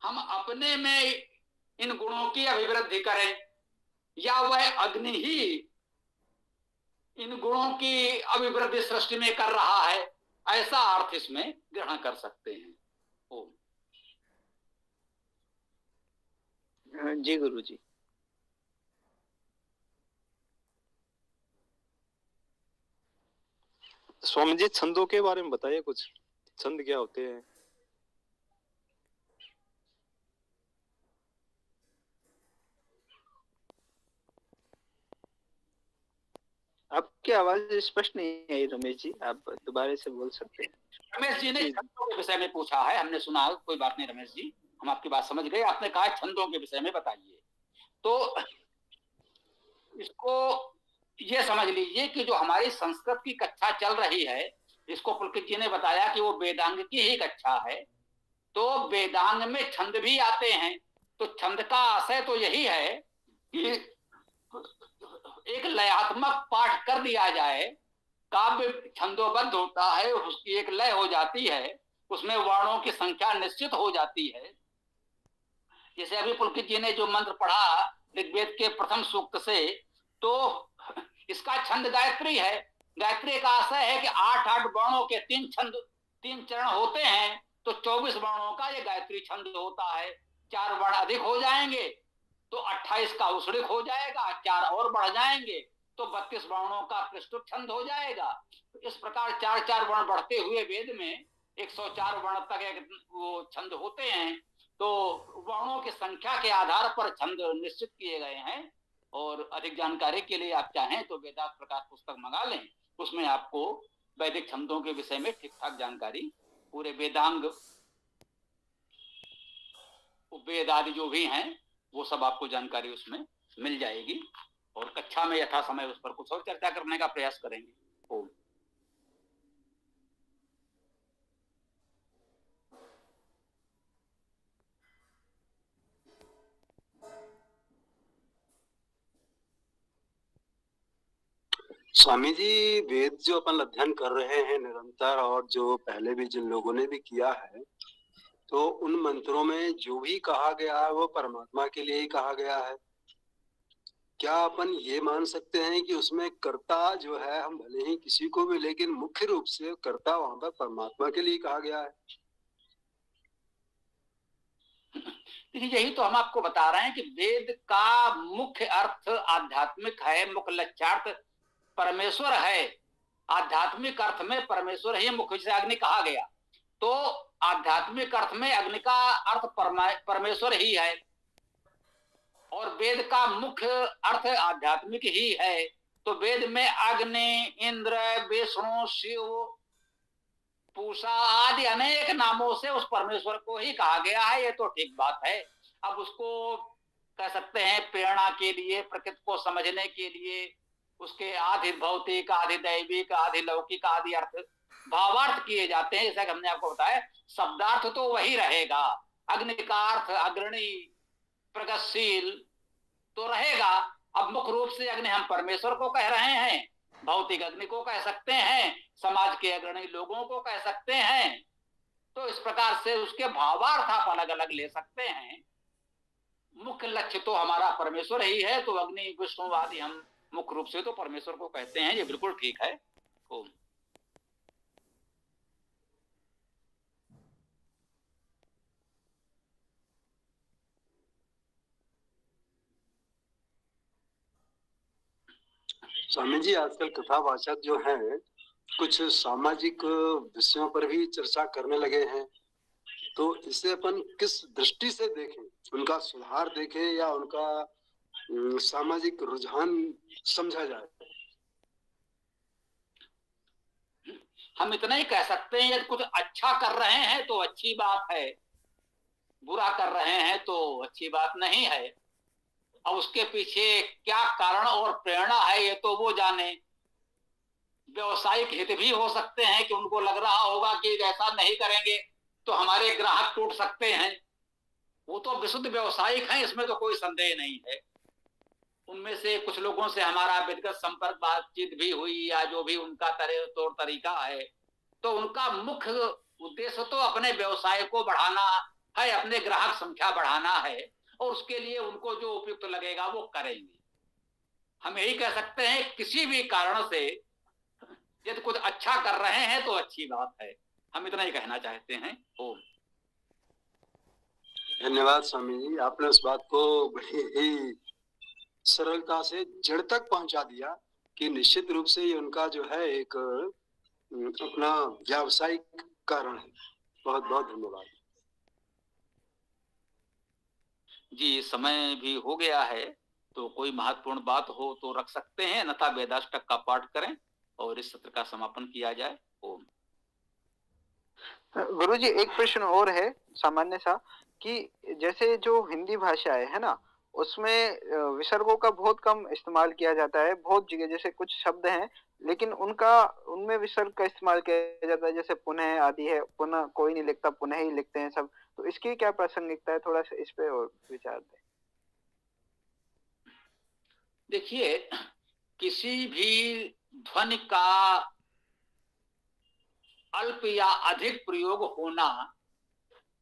हम अपने में इन गुणों की अभिवृद्धि करें, या वह अग्नि ही इन गुणों की अभिवृद्धि सृष्टि में कर रहा है, ऐसा अर्थ इसमें ग्रहण कर सकते हैं। ओम। जी गुरु जी। स्वामी जी छंदों के बारे में बताइए कुछ, छंद क्या होते हैं? आपकी आवाज स्पष्ट नहीं आई रमेश जी, आप दोबारा से बोल सकते हैं? रमेश जी ने छंदों के विषय में पूछा है, हमने सुना, कोई बात नहीं रमेश जी, हम आपकी बात समझ गए। आपने कहा छंदों के विषय में बताइए, तो इसको ये समझ लीजिए कि जो हमारी संस्कृत की कक्षा चल रही है, इसको पुलकित जी ने बताया कि वो वेदांग की ही कक्षा है। तो वेदांग में छंद भी आते हैं। तो छंद का आशय तो यही है कि एक लयात्मक पाठ कर दिया जाए, काव्य छंदोबद्ध होता है, उसकी एक लय हो जाती है, उसमें वर्णों की संख्या निश्चित हो जाती है। जैसे अभी पुलकित जी ने जो मंत्र पढ़ा ऋग्वेद के प्रथम सूक्त से, तो इसका छंद गायत्री है। गायत्री का आशय है कि 8-8 वर्णों के 3 चरण होते हैं, तो 24 वर्णों का ये गायत्री छंद होता है। 4 वर्ण अधिक हो जाएंगे तो 28 का उसृक हो जाएगा, 4 और बढ़ जाएंगे तो 32 वर्णों का कृष्ण छंद हो जाएगा। तो इस प्रकार 4-4 वर्ण बढ़ते हुए वेद में 104 वर्ण तक एक वो छंद होते हैं। तो वर्णों की संख्या के आधार पर छंद निश्चित किए गए हैं। और अधिक जानकारी के लिए आप चाहें तो वेदांत प्रकाश पुस्तक मंगा लें, उसमें आपको वैदिक छंदों के विषय में ठीक ठाक जानकारी, पूरे वेदांग वेद आदि जो भी हैं वो सब आपको जानकारी उसमें मिल जाएगी। और कक्षा में यथा समय उस पर कुछ और चर्चा करने का प्रयास करेंगे। ओम। स्वामी जी, वेद जो अपन अध्ययन कर रहे हैं निरंतर, और जो पहले भी जिन लोगों ने भी किया है, तो उन मंत्रों में जो भी कहा गया है वो परमात्मा के लिए ही कहा गया है। क्या अपन ये मान सकते हैं कि उसमें कर्ता जो है, हम भले ही किसी को भी, लेकिन मुख्य रूप से कर्ता वहां पर परमात्मा के लिए कहा गया है? यही तो हम आपको बता रहे हैं कि वेद का मुख्य अर्थ आध्यात्मिक है, मुख्य लक्ष्यार्थ परमेश्वर है। आध्यात्मिक अर्थ में परमेश्वर ही मुख्य से अग्नि कहा गया, तो आध्यात्मिक अर्थ में अग्नि का अर्थ परमेश्वर ही है, और वेद का मुख्य अर्थ आध्यात्मिक ही है। तो वेद में अग्नि, इंद्र, विष्णु, शिव, पूषा आदि अनेक नामों से उस परमेश्वर को ही कहा गया है, ये तो ठीक बात है। अब उसको कह सकते हैं प्रेरणा के लिए, प्रकृति को समझने के लिए, उसके आधि भौतिक, आधि दैविक, आधि लौकिक आदि अर्थ भावार्थ किए जाते हैं। जैसा कि हमने आपको बताया, शब्दार्थ तो वही रहेगा। अग्नि का अर्थ अग्रणी, प्रगतिशील तो रहेगा। अब मुख्य रूप से अग्नि हम परमेश्वर को कह रहे हैं, भौतिक अग्नि को कह सकते हैं, समाज के अग्रणी लोगों को कह सकते हैं। तो इस प्रकार से उसके भावार्थ आप अलग अलग ले सकते हैं। मुख्य लक्ष्य तो हमारा परमेश्वर ही है, तो अग्नि, विष्णु आदि हम मुख्य रूप से तो परमेश्वर को कहते हैं, ये बिल्कुल ठीक है। ओम। स्वामी जी, आजकल कथावाचक जो हैं कुछ सामाजिक विषयों पर भी चर्चा करने लगे हैं, तो इसे अपन किस दृष्टि से देखें? उनका सुधार देखें या उनका सामाजिक रुझान समझा जाए? हम इतना ही कह सकते हैं, यदि कुछ अच्छा कर रहे हैं तो अच्छी बात है, बुरा कर रहे हैं तो अच्छी बात नहीं है। अब उसके पीछे क्या कारण और प्रेरणा है ये तो वो जाने। व्यवसायिक हित भी हो सकते हैं कि उनको लग रहा होगा कि ऐसा नहीं करेंगे तो हमारे ग्राहक टूट सकते हैं, वो तो विशुद्ध व्यवसायिक हैं, इसमें तो कोई संदेह नहीं है। उनमें से कुछ लोगों से हमारा व्यक्तिगत संपर्क बातचीत भी हुई या जो भी उनका तौर तरीका है, तो उनका मुख्य उद्देश्य तो अपने व्यवसाय को बढ़ाना है, अपने ग्राहक संख्या बढ़ाना है, और उसके लिए उनको जो उपयुक्त लगेगा वो करेंगे। हम यही कह सकते हैं किसी भी कारण से यदि कुछ अच्छा कर रहे हैं तो अच्छी बात है, हम इतना ही कहना चाहते हैं। ओम। धन्यवाद स्वामी जी, आपने उस बात को बड़ी ही सरलता से जड़ तक पहुंचा दिया कि निश्चित रूप से ये उनका जो है एक अपना व्यावसायिक कारण है। बहुत बहुत धन्यवाद जी। समय भी हो गया है, तो कोई महत्वपूर्ण बात हो तो रख सकते हैं, अन्यथा वेदाष्टक का पाठ करें और इस सत्र का समापन किया जाए। ओम। गुरुजी एक प्रश्न और है सामान्य सा, कि जैसे जो हिंदी भाषा है ना, उसमें विसर्गों का बहुत कम इस्तेमाल किया जाता है। बहुत जगह जैसे कुछ शब्द हैं लेकिन उनमें विसर्ग का इस्तेमाल किया जाता है, जैसे पुनः आदि है, पुनः कोई नहीं लिखता, पुनः ही लिखते हैं सब। तो इसकी क्या प्रासंगिकता है, थोड़ा सा इस पे और विचार दें। देखिए, किसी भी ध्वनि का अल्प या अधिक प्रयोग होना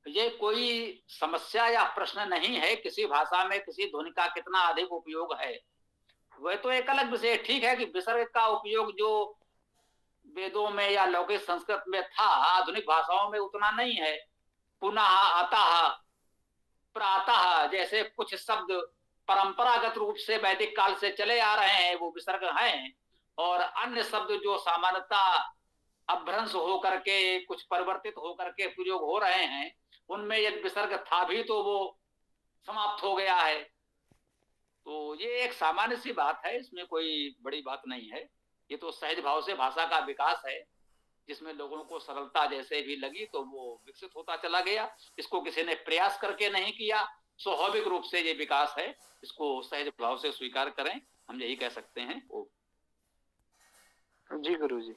ये कोई समस्या या प्रश्न नहीं है। किसी भाषा में किसी ध्वनि का कितना अधिक उपयोग है वह तो एक अलग विषय। ठीक है कि विसर्ग का उपयोग जो वेदों में या लौकिक संस्कृत में था, आधुनिक भाषाओं में उतना नहीं है। पुनः, अतः, प्रातः जैसे कुछ शब्द परंपरागत रूप से वैदिक काल से चले आ रहे हैं, वो विसर्ग हैं, और अन्य शब्द जो सामान्यतः अभ्रंश होकर के कुछ परिवर्तित होकर के प्रयोग हो रहे हैं, उनमें यदि विसर्ग था भी तो वो समाप्त हो गया है। तो ये एक सामान्य सी बात है, इसमें कोई बड़ी बात नहीं है। ये तो सहज भाव से भाषा का विकास है, जिसमें लोगों को सरलता जैसे भी लगी तो वो विकसित होता चला गया। इसको किसी ने प्रयास करके नहीं किया, स्वाभाविक रूप से ये विकास है। इसको सहज भाव से स्वीकार करें, हम यही कह सकते हैं। जी गुरुजी।